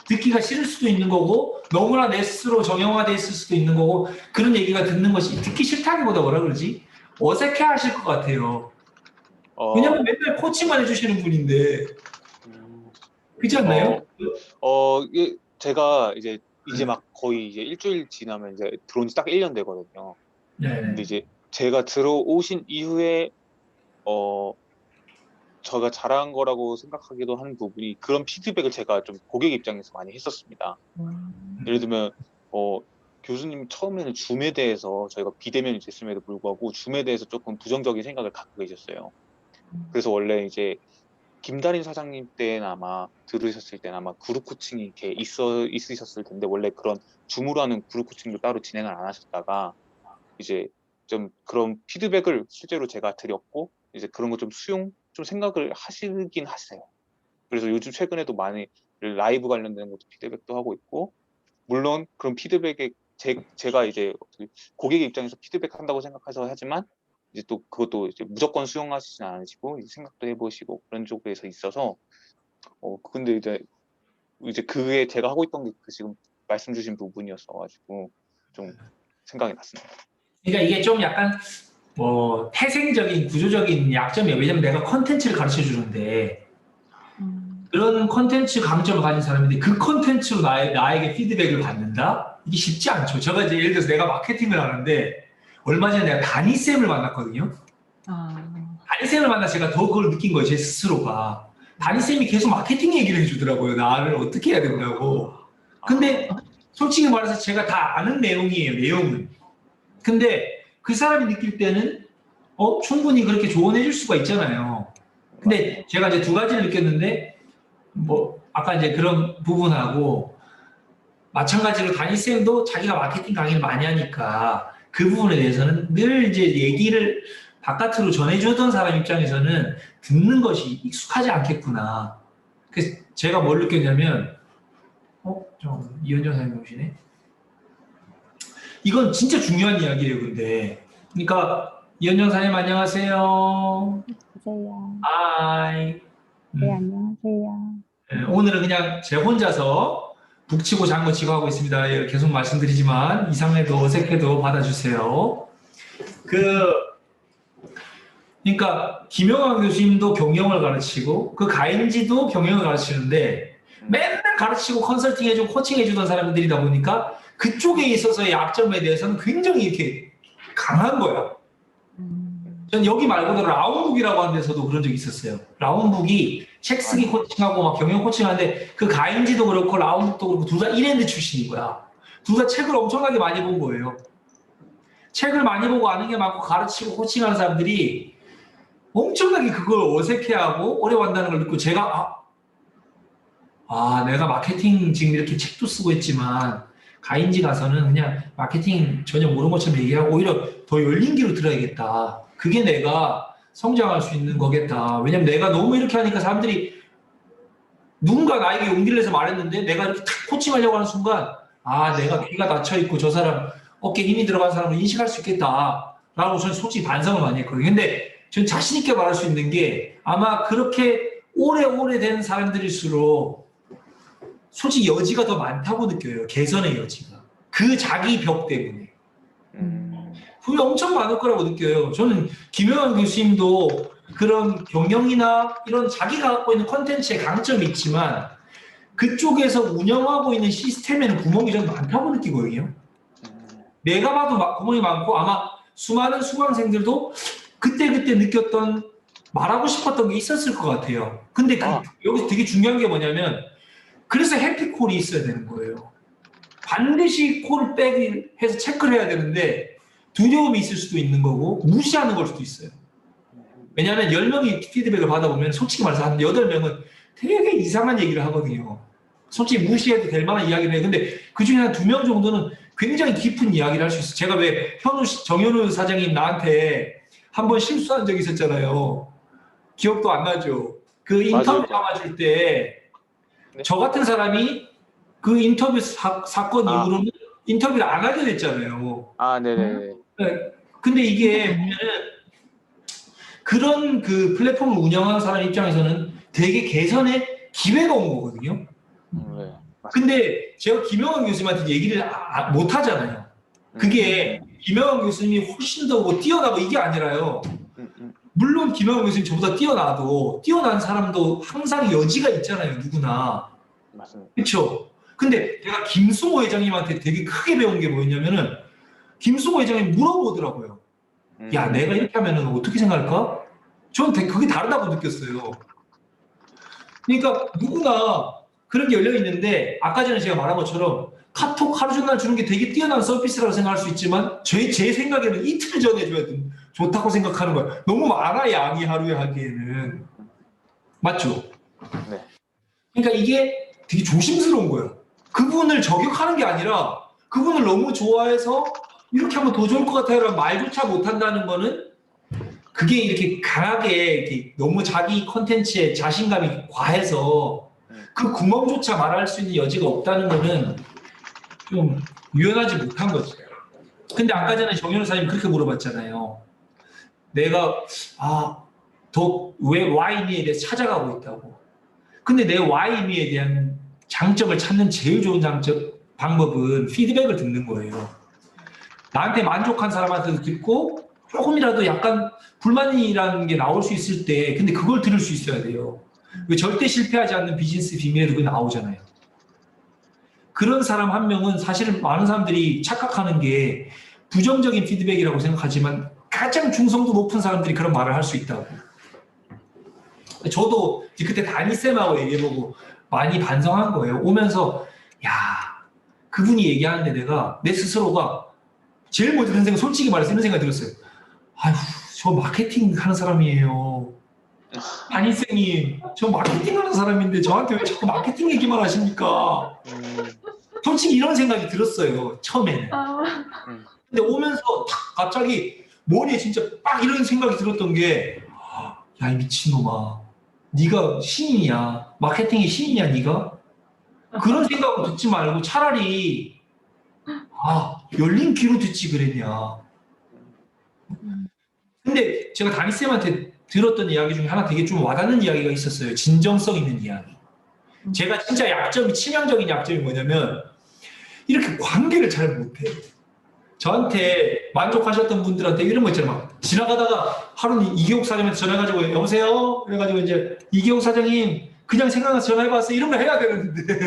듣기가 싫을 수도 있는 거고 너무나 내 스스로 정형화돼 있을 수도 있는 거고 그런 얘기가 듣는 것이 듣기 싫다기보다 어색해 하실 것 같아요. 왜냐면 맨날 코칭만 해주시는 분인데 그렇지 않나요? 제가 이제 막 거의 이제 일주일 지나면 이제 들어온 지 딱 1년 되거든요. 네. 근데 이제 제가 들어오신 이후에 제가 잘한 거라고 생각하기도 하는 부분이 그런 피드백을 제가 좀 고객 입장에서 많이 했었습니다. 예를 들면 교수님 처음에는 줌에 대해서 저희가 비대면이 됐음에도 불구하고 줌에 대해서 조금 부정적인 생각을 갖고 계셨어요. 그래서 원래 이제 김다린 사장님 때는 아마 들으셨을 때는 아마 그룹 코칭이 이렇게 있으셨을 텐데 원래 그런 줌으로 하는 그룹 코칭도 따로 진행을 안 하셨다가 이제 좀 그런 피드백을 실제로 제가 드렸고 이제 그런 거 좀 좀 생각을 하시긴 하세요. 그래서 요즘 최근에도 많이 라이브 관련된 것도 피드백도 하고 있고 물론 그런 피드백에 제가 이제 고객의 입장에서 피드백한다고 생각해서 하지만 이제 또 그것도 이제 무조건 수용하시진 않으시고 이제 생각도 해보시고 그런 쪽에서 있어서 근데 이제 이제 그게 제가 하고 있던 게 그 지금 말씀 주신 부분이었어가지고 좀 생각이 났습니다. 그러니까 이게 좀 약간 뭐 태생적인 구조적인 약점이에요. 왜냐면 내가 컨텐츠를 가르쳐 주는데 그런 컨텐츠 강점을 가진 사람인데 그 컨텐츠로 나에게 피드백을 받는다? 이게 쉽지 않죠. 제가 이제 예를 들어서 내가 마케팅을 하는데 얼마 전에 내가 다니쌤을 만났거든요. 다니쌤을 만나서 제가 더 그걸 느낀 거예요. 제 스스로가. 다니쌤이 계속 마케팅 얘기를 해주더라고요. 나를 어떻게 해야 된다고. 근데 솔직히 말해서 제가 다 아는 내용이에요. 내용은. 근데 그 사람이 느낄 때는 충분히 그렇게 조언해 줄 수가 있잖아요. 근데 제가 이제 두 가지를 느꼈는데 뭐 아까 이제 그런 부분하고 마찬가지로 담임쌤도 자기가 마케팅 강의를 많이 하니까 그 부분에 대해서는 늘 이제 얘기를 바깥으로 전해주던 사람 입장에서는 듣는 것이 익숙하지 않겠구나. 그래서 제가 뭘 느꼈냐면 이현정 사장님 오시네. 이건 진짜 중요한 이야기예요, 근데. 그러니까 이현정 사장님 안녕하세요. 안녕하세요. 하이. 네, 안녕하세요. 네, 오늘은 그냥 제 혼자서 북치고 장구치고 하고 있습니다. 예, 계속 말씀드리지만 이상해도 어색해도 받아주세요. 그러니까 김영환 교수님도 경영을 가르치고 그 가인지도 경영을 가르치는데 맨날 가르치고 컨설팅해주고 코칭해주던 사람들이다 보니까 그쪽에 있어서의 약점에 대해서는 굉장히 이렇게 강한 거야. 전 여기 말고도 라운북이라고 하는 데서도 그런 적이 있었어요. 라운북이 책 쓰기 코칭하고 막 경영 코칭하는데 그 가인지도 그렇고 라운북도 그렇고 둘 다 1랜드 출신인 거야. 둘 다 책을 엄청나게 많이 본 거예요. 책을 많이 보고 아는 게 많고 가르치고 코칭하는 사람들이 엄청나게 그걸 어색해하고 어려워한다는 걸 느끼고 제가 내가 마케팅 지금 이렇게 책도 쓰고 있지만 가인지 가서는 그냥 마케팅 전혀 모르는 것처럼 얘기하고 오히려 더 열린 귀로 들어야겠다. 그게 내가 성장할 수 있는 거겠다. 왜냐면 내가 너무 이렇게 하니까 사람들이 누군가 나에게 용기를 내서 말했는데 내가 이렇게 탁 코칭하려고 하는 순간 내가 귀가 닫혀있고 저 사람 어깨에 힘이 들어간 사람을 인식할 수 있겠다 라고 저는 솔직히 반성을 많이 했거든요. 근데 저는 자신 있게 말할 수 있는 게 아마 그렇게 오래된 사람들일수록 솔직히 여지가 더 많다고 느껴요. 개선의 여지가. 그 자기 벽 때문에. 분명 엄청 많을 거라고 느껴요. 저는 김영환 교수님도 그런 경영이나 이런 자기가 갖고 있는 컨텐츠에 강점이 있지만 그쪽에서 운영하고 있는 시스템에는 구멍이 좀 많다고 느끼거든요. 내가 봐도 구멍이 많고 아마 수많은 수강생들도 그때그때 느꼈던 말하고 싶었던 게 있었을 것 같아요. 근데 여기서 되게 중요한 게 뭐냐면 그래서 해피콜이 있어야 되는 거예요. 반드시 콜을 해서 체크를 해야 되는데 두려움이 있을 수도 있는 거고 무시하는 걸 수도 있어요. 왜냐하면 10명이 피드백을 받아보면 솔직히 말해서 한 8명은 되게 이상한 얘기를 하거든요. 솔직히 무시해도 될 만한 이야기를 해요. 근데 그중에 한 2명 정도는 굉장히 깊은 이야기를 할 수 있어요. 제가 왜 정현우 사장님 나한테 한번 실수한 적이 있었잖아요. 기억도 안 나죠? 그 인터뷰 담아줄 때 저 같은 사람이 그 인터뷰 사건 이후로는 인터뷰를 안 하게 됐잖아요. 네네. 네. 근데 이게 보면은 그런 그 플랫폼을 운영하는 사람 입장에서는 되게 개선의 기회가 온 거거든요. 네. 근데 제가 김영환 교수님한테 얘기를 못 하잖아요. 그게 김영환 교수님이 훨씬 더 뭐 뛰어나고 이게 아니라요. 물론 김영환 교수님 저보다 뛰어나도 뛰어난 사람도 항상 여지가 있잖아요. 누구나. 맞습니다. 그렇죠. 근데 제가 김승호 회장님한테 되게 크게 배운 게 뭐였냐면은 김승호 회장님이 물어보더라고요. 야, 내가 이렇게 하면은 어떻게 생각할까? 저는 되게 그게 다르다고 느꼈어요. 그러니까 누구나 그런 게 열려 있는데 아까 전에 제가 말한 것처럼 카톡 하루 종일 주는 게 되게 뛰어난 서비스라고 생각할 수 있지만 제 생각에는 이틀 전에 줘야 좋다고 생각하는 거예요. 너무 많아 양이 하루에 하기에는. 맞죠? 네. 그러니까 이게 되게 조심스러운 거예요. 그분을 저격하는 게 아니라 그분을 너무 좋아해서 이렇게 하면 더 좋을 것 같아요 라는 말조차 못한다는 거는 그게 이렇게 강하게 이렇게 너무 자기 컨텐츠에 자신감이 과해서 그 구멍조차 말할 수 있는 여지가 없다는 거는 좀 유연하지 못한 거죠. 근데 아까 전에 정현우 사장님 그렇게 물어봤잖아요. 내가 더 왜 why me에 대해서 찾아가고 있다고. 근데 내 why me에 대한 장점을 찾는 제일 좋은 방법은 피드백을 듣는 거예요. 나한테 만족한 사람한테도 듣고 조금이라도 약간 불만이라는 게 나올 수 있을 때 근데 그걸 들을 수 있어야 돼요. 절대 실패하지 않는 비즈니스 비밀에도 그게 나오잖아요. 그런 사람 한 명은 사실은 많은 사람들이 착각하는 게 부정적인 피드백이라고 생각하지만 가장 중성도 높은 사람들이 그런 말을 할 수 있다고. 저도 그때 다니쌤하고 얘기해보고 많이 반성한 거예요. 오면서 야 그분이 얘기하는데 내가 내 스스로가 제일 먼저 드는 생각 솔직히 말해서 이런 생각이 들었어요. 아휴 저 마케팅 하는 사람이에요. 다니쌤이 저 마케팅 하는 사람인데 저한테 왜 자꾸 마케팅 얘기만 하십니까? 솔직히 이런 생각이 들었어요. 처음에는. 근데 오면서 탁 갑자기 머리에 진짜 빡 이런 생각이 들었던 게 야 이 미친놈아 네가 신인이야. 마케팅의 신인이야 네가? 그런 생각을 듣지 말고 차라리 열린 귀로 듣지 그랬냐. 근데 제가 다니쌤한테 들었던 이야기 중에 하나 되게 좀 와닿는 이야기가 있었어요. 진정성 있는 이야기. 제가 진짜 치명적인 약점이 뭐냐면 이렇게 관계를 잘 못해요. 저한테 만족하셨던 분들한테 이런 거 있잖아요. 막 지나가다가 하루는 이기옥 사장님한테 전화해가지고 여보세요? 그래가지고 이제 이기옥 사장님 그냥 생각나서 전화해봤어요. 이런 거 해야 되는데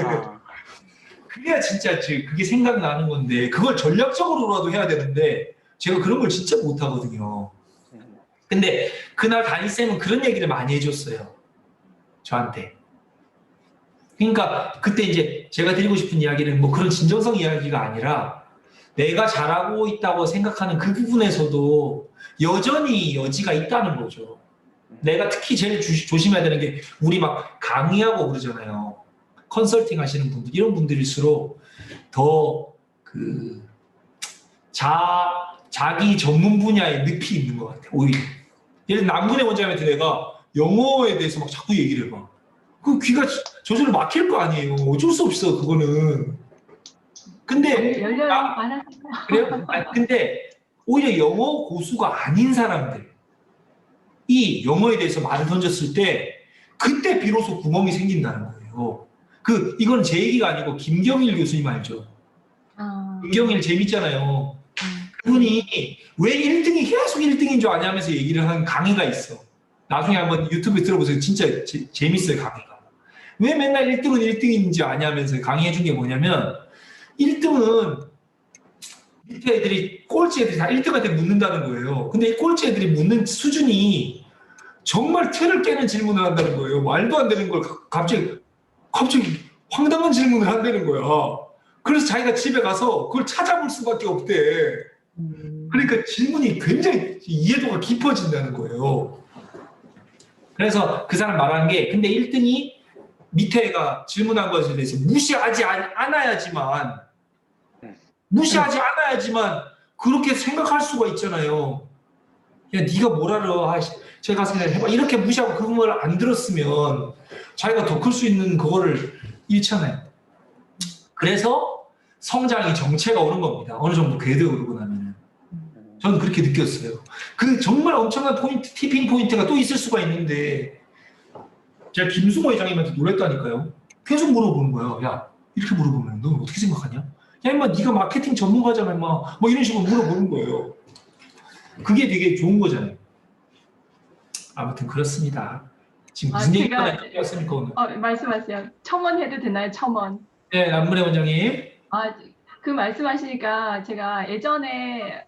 그래야 진짜 그게 생각나는 건데 그걸 전략적으로라도 해야 되는데 제가 그런 걸 진짜 못하거든요. 근데 그날 담임쌤은 그런 얘기를 많이 해줬어요. 저한테. 그러니까 그때 이제 제가 드리고 싶은 이야기는 뭐 그런 진정성 이야기가 아니라 내가 잘하고 있다고 생각하는 그 부분에서도 여전히 여지가 있다는 거죠. 내가 특히 제일 조심해야 되는 게 우리 막 강의하고 그러잖아요. 컨설팅 하시는 분들 이런 분들일수록 더 자기 전문 분야에 늪이 있는 것 같아요. 오히려. 예를 들어 남근의 원장님한테 내가 영어에 대해서 막 자꾸 얘기를 해봐. 그 귀가 저절로 막힐 거 아니에요. 어쩔 수 없어 그거는. 근데 열려요 많아서. 그래요? 근데 오히려 영어 고수가 아닌 사람들이 영어에 대해서 말을 던졌을 때 그때 비로소 구멍이 생긴다는 거예요. 이건 제 얘기가 아니고 김경일 교수님 알죠? 김경일 재밌잖아요. 그분이 왜 1등이 계속 1등인 줄 아냐면서 얘기를 한 강의가 있어. 나중에 한번 유튜브에 들어보세요. 진짜 재밌어요 강의가. 왜 맨날 1등은 1등인지 아냐면서 강의해 준 게 뭐냐면 1등은 밑에 애들이 꼴찌 애들이 다 1등한테 묻는다는 거예요. 근데 이 꼴찌 애들이 묻는 수준이 정말 틀을 깨는 질문을 한다는 거예요. 말도 안 되는 걸 갑자기 황당한 질문을 한다는 거야. 그래서 자기가 집에 가서 그걸 찾아볼 수밖에 없대. 그러니까 질문이 굉장히 이해도가 깊어진다는 거예요. 그래서 그 사람 말한 게 근데 1등이 밑에 애가 질문한 것에 대해서 무시하지 않아야지만 그렇게 생각할 수가 있잖아요. 야 네가 뭘 알아. 제가 가서 그냥 해봐. 이렇게 무시하고 그 말을 안 들었으면 자기가 더 클 수 있는 그거를 잃잖아요. 그래서 성장이 정체가 오는 겁니다. 어느 정도 궤도에 오르고 나면은. 저는 그렇게 느꼈어요. 정말 엄청난 티핑 포인트가 또 있을 수가 있는데 제가 김승호 회장님한테 놀랬다니까요. 계속 물어보는 거예요. 야 이렇게 물어보면 너 어떻게 생각하냐? 야 임마 네가 마케팅 전문가잖아 임마. 뭐 이런 식으로 물어보는 거예요. 그게 되게 좋은 거잖아요. 아무튼 그렇습니다. 지금 무슨 얘기가 나왔습니까 오늘? 말씀하세요. 첨언해도 되나요? 첨언. 네, 남문혜 원장님. 그 말씀하시니까 제가 예전에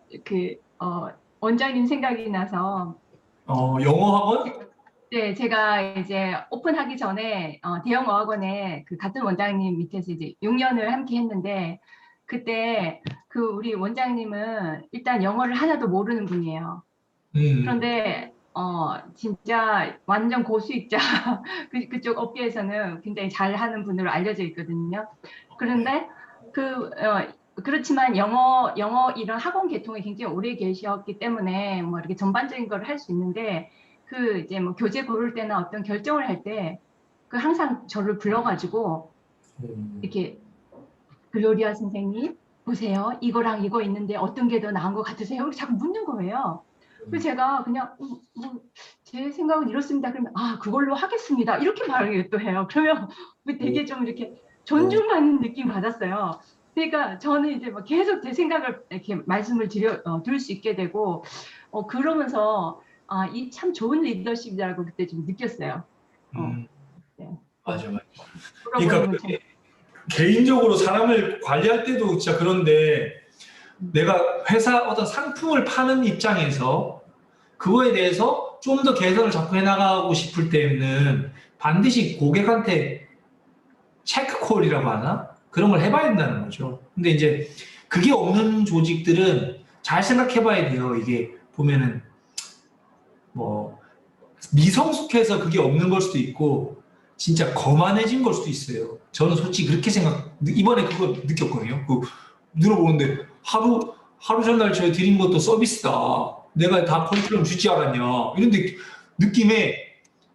원장님 생각이 나서 영어 학원? 네, 제가 이제 오픈하기 전에 대형 어학원에 같은 원장님 밑에서 이제 6년을 함께 했는데 그때 우리 원장님은 일단 영어를 하나도 모르는 분이에요. 그런데 진짜 완전 고수익자 그쪽 업계에서는 굉장히 잘하는 분으로 알려져 있거든요. 그런데 그렇지만 영어 이런 학원 계통에 굉장히 오래 계셨기 때문에 뭐 이렇게 전반적인 걸 할 수 있는데 이제 뭐 교재 고를 때나 어떤 결정을 할 때 항상 저를 불러가지고 이렇게 글로리아 선생님 보세요. 이거랑 이거 있는데 어떤 게 더 나은 것 같으세요? 이렇게 자꾸 묻는 거예요. 그래서 제가 그냥 제 생각은 이렇습니다. 그러면 그걸로 하겠습니다. 이렇게 말을 또 해요. 그러면 되게 좀 이렇게 존중받는 느낌 받았어요. 그러니까 저는 이제 막 계속 제 생각을 이렇게 말씀을 드릴 수 있게 되고, 그러면서 이 참 좋은 리더십이라고 그때 좀 느꼈어요. 네. 맞아. 그러니까 그러니까 개인적으로 사람을 관리할 때도 진짜 그런데 내가 회사 어떤 상품을 파는 입장에서 그거에 대해서 좀 더 개선을 자꾸 해나가고 싶을 때는 반드시 고객한테 체크콜이라고 하나? 그런 걸 해봐야 된다는 거죠. 근데 이제 그게 없는 조직들은 잘 생각해봐야 돼요. 이게 보면은 뭐 미성숙해서 그게 없는 걸 수도 있고 진짜 거만해진 걸 수도 있어요. 저는 솔직히 그렇게 이번에 그거 느꼈거든요. 그 들어보는데 하루 전날 저희 드린 것도 서비스다. 내가 다 커리큘럼 주지 않았냐. 이런데 느낌에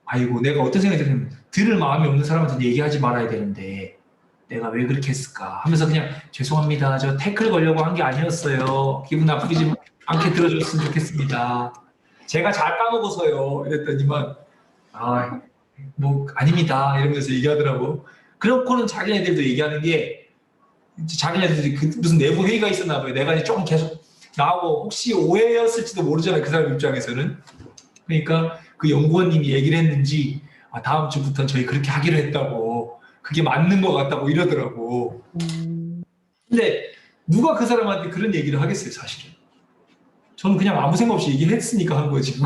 아이고 내가 어떤 생각이 드냐면 들을 마음이 없는 사람한테 얘기하지 말아야 되는데 내가 왜 그렇게 했을까 하면서 그냥 죄송합니다. 저 태클 걸려고 한 게 아니었어요. 기분 나쁘지 않게 들어줬으면 좋겠습니다. 제가 잘 까먹어서요. 이랬더니만 뭐 아닙니다. 이러면서 얘기하더라고. 그렇고는 자기네들도 얘기하는 게 자기네들이 무슨 내부 회의가 있었나 봐요. 내가 이제 조금 계속 나오고 혹시 오해였을지도 모르잖아요. 그 사람 입장에서는. 그러니까 그 연구원님이 얘기를 했는지 다음 주부터는 저희 그렇게 하기로 했다고 그게 맞는 것 같다고 이러더라고. 근데 누가 그 사람한테 그런 얘기를 하겠어요, 사실은. 저는 그냥 아무 생각 없이 얘기했으니까 한 거지.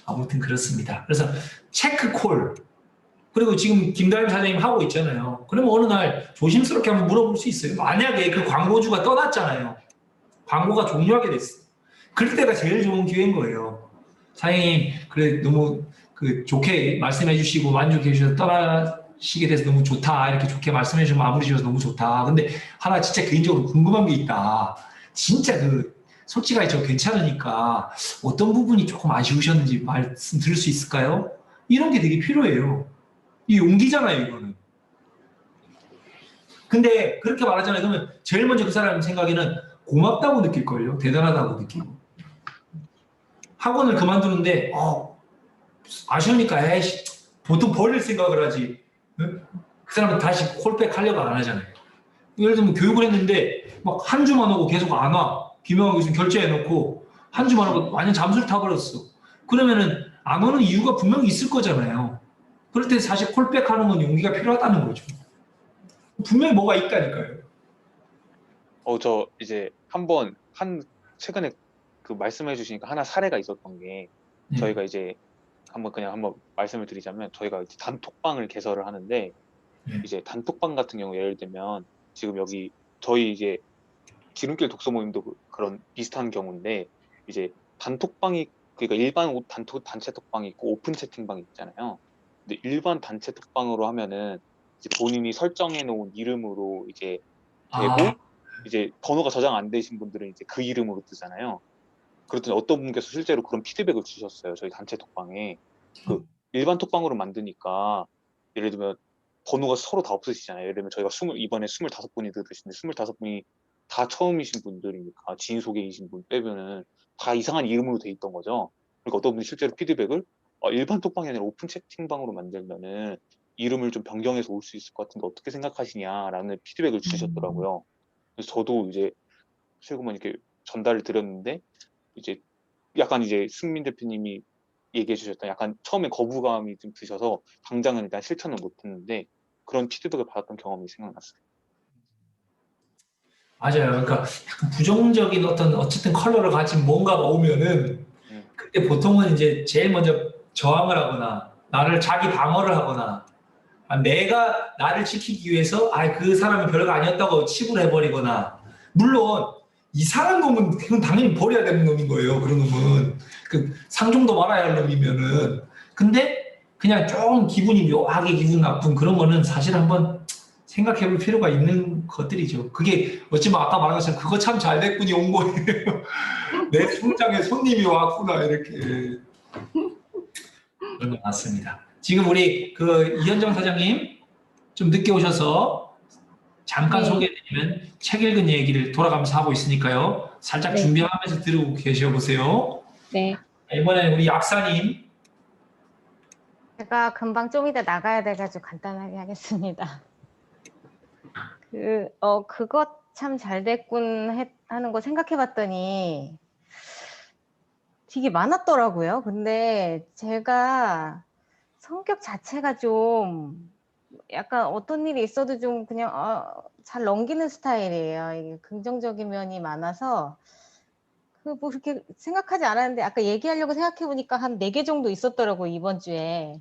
아무튼 그렇습니다. 그래서 체크콜 그리고 지금 김다임 사장님 하고 있잖아요. 그러면 어느 날 조심스럽게 한번 물어볼 수 있어요. 만약에 그 광고주가 떠났잖아요. 광고가 종료하게 됐어. 그럴 때가 제일 좋은 기회인 거예요. 사장님 그래 너무 좋게 말씀해 주시고 만족해 주셔서 떠나시게 돼서 너무 좋다. 이렇게 좋게 말씀해 주시고 마무리 주셔서 너무 좋다. 근데 하나 진짜 개인적으로 궁금한 게 있다. 진짜 솔직하게 저 괜찮으니까 어떤 부분이 조금 아쉬우셨는지 말씀 드릴 수 있을까요? 이런 게 되게 필요해요. 이 용기잖아요, 이거는. 근데 그렇게 말하잖아요. 그러면 제일 먼저 그 사람 생각에는 고맙다고 느낄걸요. 대단하다고 느끼고. 학원을 그만두는데 아쉬우니까 에이씨 보통 버릴 생각을 하지. 응? 그 사람은 다시 콜백 하려고 안 하잖아요. 예를 들면 교육을 했는데 막 한 주만 오고 계속 안 와. 김영환 교수님 결제해놓고 한 주만 하고 완전 잠수를 타버렸어. 그러면은 안 오는 이유가 분명히 있을 거잖아요. 그럴 때 사실 콜백하는 건 용기가 필요하다는 거죠. 분명히 뭐가 있다니까요. 저 이제 최근에 그 말씀해 주시니까 하나 사례가 있었던 게 저희가 이제 한번 말씀을 드리자면 저희가 이제 단톡방을 개설을 하는데 이제 단톡방 같은 경우 예를 들면 지금 여기 저희 이제 지름길 독서 모임도 그런 비슷한 경우인데 이제 단톡방이 그러니까 일반 단체 톡방이 있고 오픈 채팅방이 있잖아요. 근데 일반 단체 톡방으로 하면은 이제 본인이 설정해 놓은 이름으로 이제 되고 이제 번호가 저장 안 되신 분들은 이제 그 이름으로 뜨잖아요. 그랬더니 어떤 분께서 실제로 그런 피드백을 주셨어요. 저희 단체 톡방에 그 일반 톡방으로 만드니까 예를 들면 번호가 서로 다 없으시잖아요. 예를 들면 저희가 이번에 25분이 들으시는데 25분이 다 처음이신 분들이니까 지인 소개이신 분 빼면은 다 이상한 이름으로 돼 있던 거죠. 그러니까 어떤 분이 실제로 피드백을 일반 톡방이 아니라 오픈 채팅방으로 만들면은 이름을 좀 변경해서 올 수 있을 것 같은데 어떻게 생각하시냐라는 피드백을 주셨더라고요. 그래서 저도 이제 실구만 이렇게 전달을 드렸는데 이제 약간 이제 승민 대표님이 얘기해 주셨던 약간 처음에 거부감이 좀 드셔서 당장은 일단 실천을 못했는데 그런 피드백을 받았던 경험이 생각났어요. 맞아요. 그러니까 약간 부정적인 어쨌든 컬러를 가진 뭔가가 오면은 그때 보통은 이제 제일 먼저 저항을 하거나 나를 자기 방어를 하거나 내가 나를 지키기 위해서 그 사람이 별거 아니었다고 치부를 해버리거나 물론 이상한 놈은 그건 당연히 버려야 되는 놈인 거예요. 그런 놈은 그 상종도 말아야 할 놈이면은 근데 그냥 좀 기분이 묘하게 기분 나쁜 그런 거는 사실 한번 생각해 볼 필요가 있는 것들이죠. 그게 어찌면 아까 말한 것처럼 그거 참 잘 됐군이 온 거예요. 내 성장에 손님이 왔구나 이렇게 그런 것 같습니다. 지금 우리 이현정 사장님 좀 늦게 오셔서 잠깐 소개해드리면 책 읽은 얘기를 돌아가면서 하고 있으니까요. 살짝 준비하면서 들고 계셔 보세요. 네. 이번에 우리 약사님 제가 금방 좀 이따 나가야 돼가지고 간단하게 하겠습니다. 그것 참 잘 됐군 하는 거 생각해봤더니 되게 많았더라고요. 근데 제가 성격 자체가 좀 약간 어떤 일이 있어도 좀 그냥 잘 넘기는 스타일이에요. 이게 긍정적인 면이 많아서 뭐 그렇게 생각하지 않았는데 아까 얘기하려고 생각해보니까 한 4개 정도 있었더라고요, 이번 주에.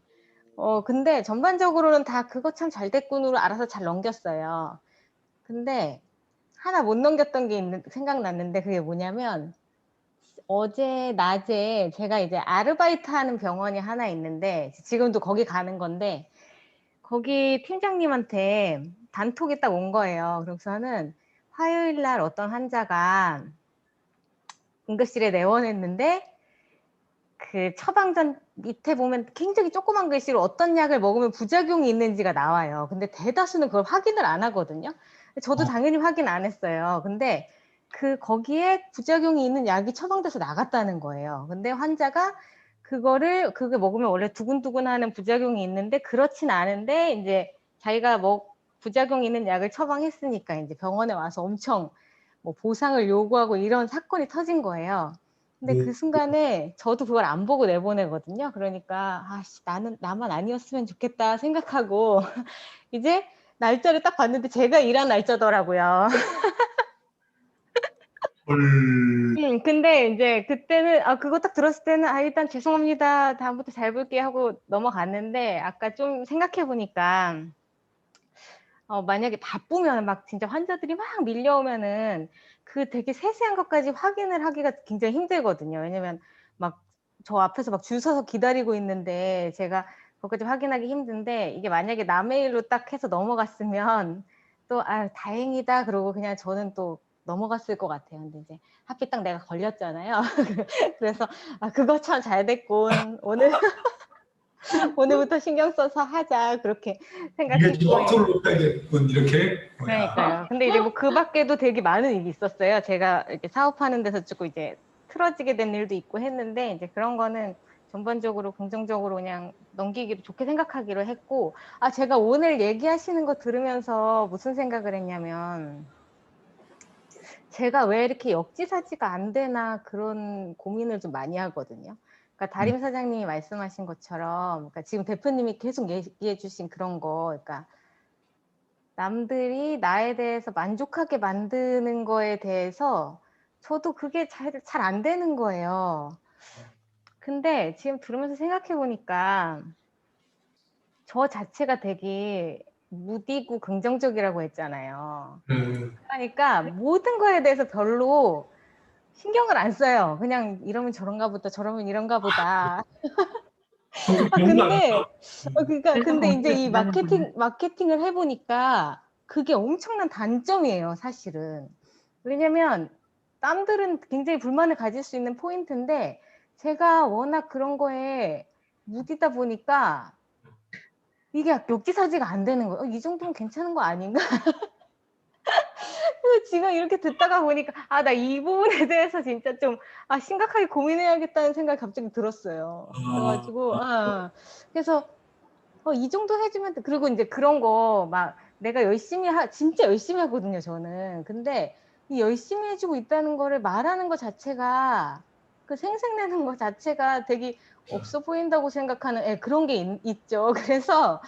근데 전반적으로는 다 그거 참 잘 됐군으로 알아서 잘 넘겼어요. 근데 하나 못 넘겼던 게 생각났는데 그게 뭐냐면 어제 낮에 제가 이제 아르바이트 하는 병원이 하나 있는데 지금도 거기 가는 건데 거기 팀장님한테 단톡이 딱 온 거예요. 그래서는 화요일 날 어떤 환자가 응급실에 내원했는데 그 처방전 밑에 보면 굉장히 조그만 글씨로 어떤 약을 먹으면 부작용이 있는지가 나와요. 근데 대다수는 그걸 확인을 안 하거든요. 저도 당연히 확인 안 했어요. 근데 거기에 부작용이 있는 약이 처방돼서 나갔다는 거예요. 근데 환자가 그게 먹으면 원래 두근두근하는 부작용이 있는데 그렇진 않은데 이제 자기가 부작용이 있는 약을 처방했으니까 이제 병원에 와서 엄청 뭐 보상을 요구하고 이런 사건이 터진 거예요. 근데 그 순간에 저도 그걸 안 보고 내보내거든요. 그러니까 나만 아니었으면 좋겠다 생각하고 이제 날짜를 딱 봤는데 제가 일한 날짜더라고요. 근데 이제 그때는 그거 딱 들었을 때는 일단 죄송합니다. 다음부터 잘 볼게요 하고 넘어갔는데 아까 좀 생각해 보니까 만약에 바쁘면 막 진짜 환자들이 막 밀려오면은 그 되게 세세한 것까지 확인을 하기가 굉장히 힘들거든요. 왜냐면 막 저 앞에서 막 줄 서서 기다리고 있는데 제가 그것까지 확인하기 힘든데 이게 만약에 남의 일로 딱 해서 넘어갔으면 또 다행이다 그러고 그냥 저는 또 넘어갔을 것 같아요. 근데 이제 하필 딱 내가 걸렸잖아요. 그래서 그거 참 잘 됐군. 오늘부터 신경 써서 하자 그렇게 생각했고. 이게 앞으로 높여야겠군 이렇게. 그러니까요. 근데 이제 뭐 그 밖에도 되게 많은 일이 있었어요. 제가 이렇게 사업하는 데서 조금 이제 틀어지게 된 일도 있고 했는데 이제 그런 거는 전반적으로 긍정적으로 그냥 넘기기로 좋게 생각하기로 했고 제가 오늘 얘기하시는 거 들으면서 무슨 생각을 했냐면 제가 왜 이렇게 역지사지가 안 되나 그런 고민을 좀 많이 하거든요. 그러니까 다림 사장님이 말씀하신 것처럼 그러니까 지금 대표님이 계속 얘기해 주신 그런 거 그러니까 남들이 나에 대해서 만족하게 만드는 거에 대해서 저도 그게 잘 안 되는 거예요. 근데 지금 들으면서 생각해 보니까 저 자체가 되게 무디고 긍정적이라고 했잖아요. 그러니까 모든 거에 대해서 별로 신경을 안 써요. 그냥 이러면 저런가 보다, 저러면 이런가 보다. 근데 이제 이 마케팅을 해보니까 그게 엄청난 단점이에요, 사실은. 왜냐면 남들은 굉장히 불만을 가질 수 있는 포인트인데 제가 워낙 그런 거에 무디다 보니까 이게 역지사지가 안 되는 거예요. 이 정도면 괜찮은 거 아닌가? 지금 이렇게 듣다가 보니까 나 이 부분에 대해서 진짜 좀 심각하게 고민해야겠다는 생각이 갑자기 들었어요. 그래가지고 그래서 이 정도 해주면 그리고 이제 그런 거 막 내가 진짜 열심히 하거든요 저는. 근데 이 열심히 해주고 있다는 거를 말하는 것 자체가 그 생색내는 것 자체가 되게 없어 보인다고 생각하는 그런 게 있죠. 그래서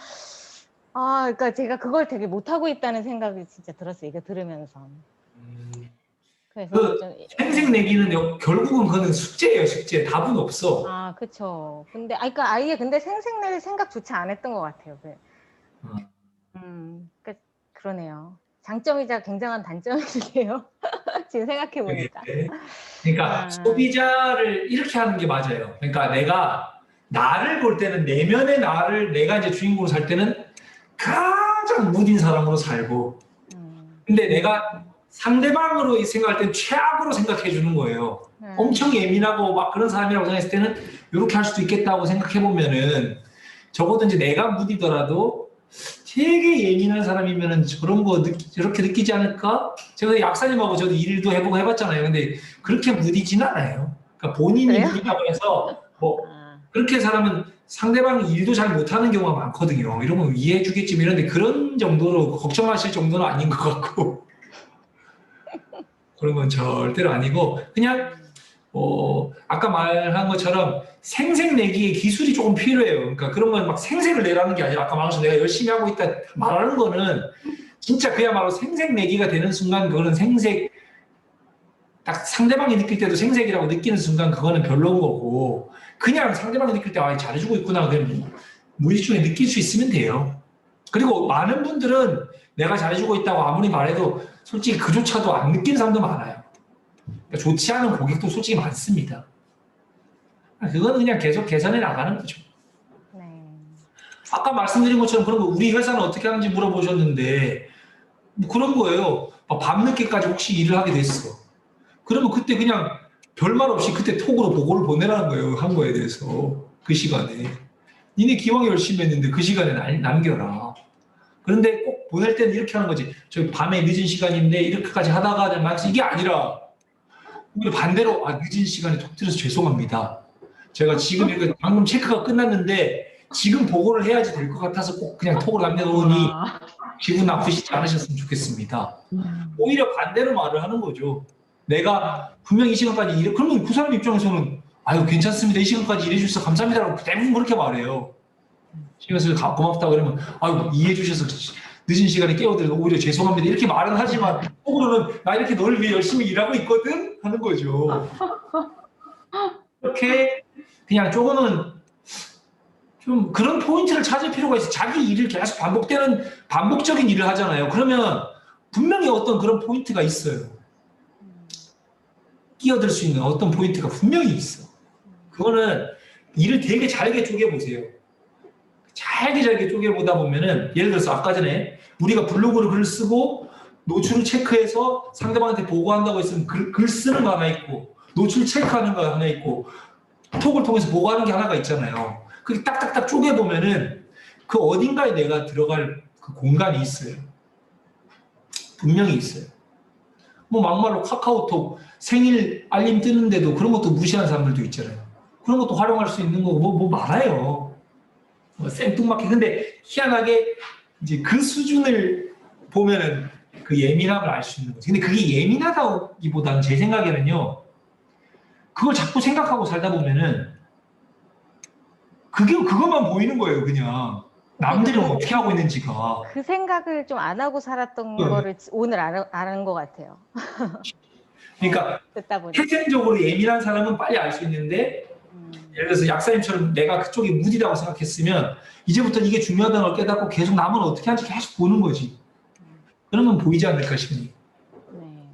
그러니까 제가 그걸 되게 못하고 있다는 생각이 진짜 들었어요. 이거 들으면서. 그래서 생색 내기는 결국은 그거는 숙제예요, 숙제. 답은 없어. 그쵸. 근데, 그러니까 아예 근데 생색낼 생각조차 안 했던 것 같아요. 그러니까 그러네요. 장점이자 굉장한 단점이네요. 지금 생각해 보니까. 그러니까 소비자를 이렇게 하는 게 맞아요. 그러니까 나를 볼 때는 내면의 나를 내가 이제 주인공으로 살 때는 가장 무딘 사람으로 살고, 근데 내가 상대방으로 생각할 때 최악으로 생각해 주는 거예요. 엄청 예민하고 막 그런 사람이라고 생각했을 때는 이렇게 할 수도 있겠다고 생각해 보면은 적어도 이제 내가 무디더라도 되게 예민한 사람이면은 저런 거 저렇게 느끼지 않을까? 제가 약사님하고 저도 일도 해보고 해봤잖아요. 근데 그렇게 무디진 않아요. 그러니까 본인이 무디다고 해서 뭐 그렇게 사람은 상대방이 일도 잘 못하는 경우가 많거든요. 이러면 이해해 주겠지 이런데 그런 정도로 걱정하실 정도는 아닌 것 같고 그런 건 절대로 아니고 그냥 아까 말한 것처럼 생색내기의 기술이 조금 필요해요. 그러니까 그런 건 막 생색을 내라는 게 아니라 아까 말한 내가 열심히 하고 있다 말하는 거는 진짜 그야말로 생색내기가 되는 순간 그거는 생색 딱 상대방이 느낄 때도 생색이라고 느끼는 순간 그거는 별로인 거고 그냥 상대방이 느낄 때 잘해주고 있구나 그냥 무의식 중에 느낄 수 있으면 돼요. 그리고 많은 분들은 내가 잘해주고 있다고 아무리 말해도 솔직히 그조차도 안 느끼는 사람도 많아요. 그러니까 좋지 않은 고객도 솔직히 많습니다. 그거는 그냥 계속 개선해 나가는 거죠. 네. 아까 말씀드린 것처럼 그런 거 우리 회사는 어떻게 하는지 물어보셨는데 뭐 그런 거예요. 밤늦게까지 혹시 일을 하게 됐어. 그러면 그때 그냥 별말 없이 그때 톡으로 보고를 보내라는 거예요. 한 거에 대해서. 그 시간에. 니네 기왕 열심히 했는데 그 시간에 남겨라. 그런데 꼭 보낼 때는 이렇게 하는 거지. 저 밤에 늦은 시간인데 이렇게까지 하다가 말해서 이게 아니라 오히려 반대로 늦은 시간에 톡 드려서 죄송합니다. 제가 지금 이거 방금 체크가 끝났는데 지금 보고를 해야지 될 것 같아서 꼭 그냥 톡을 남겨놓으니 기분 나쁘시지 않으셨으면 좋겠습니다. 오히려 반대로 말을 하는 거죠. 내가 분명히 이 시간까지 일해, 그러면 그 사람 입장에서는 아유 괜찮습니다. 이 시간까지 일해주셔서 감사합니다라고 대부분 그렇게 말해요. 그래서 고맙다 그러면 아유 이해해 주셔서 늦은 시간에 깨워드려서 오히려 죄송합니다. 이렇게 말은 하지만 속으로는 나 이렇게 널 위해 열심히 일하고 있거든 하는 거죠. 이렇게 그냥 조금은 좀 그런 포인트를 찾을 필요가 있어. 자기 일을 계속 반복적인 일을 하잖아요. 그러면 분명히 어떤 그런 포인트가 있어요. 끼어들 수 있는 어떤 포인트가 분명히 있어. 그거는 일을 되게 잘게 쪼개보세요. 잘게 쪼개보다 보면은 예를 들어서 아까 전에 우리가 블로그를 글 쓰고 노출을 체크해서 상대방한테 보고한다고 했으면 글 쓰는 거 하나 있고 노출 체크하는 거 하나 있고 톡을 통해서 보고하는 게 하나가 있잖아요. 그게 딱딱딱 쪼개보면은 그 어딘가에 내가 들어갈 그 공간이 있어요. 분명히 있어요. 뭐 막말로 카카오톡 생일 알림 뜨는데도 그런 것도 무시하는 사람들도 있잖아요. 그런 것도 활용할 수 있는 거고 뭐 많아요. 생뚱맞게. 근데 희한하게 이제 그 수준을 보면은 그 예민함을 알 수 있는 거죠. 근데 그게 예민하다기보다는 제 생각에는요. 그걸 자꾸 생각하고 살다 보면은 그것만 보이는 거예요, 그냥. 남들은 어떻게 하고 있는지가. 그 생각을 좀 안 하고 살았던 거를 오늘 아는 것 같아요. 그러니까 듣다 보니. 태생적으로 예민한 사람은 빨리 알 수 있는데 예를 들어서 약사님처럼 내가 그쪽이 무디라고 생각했으면 이제부터 이게 중요하다는 걸 깨닫고 계속 남은 어떻게 하는지 계속 보는 거지. 그러면 보이지 않을까 싶으니. 네.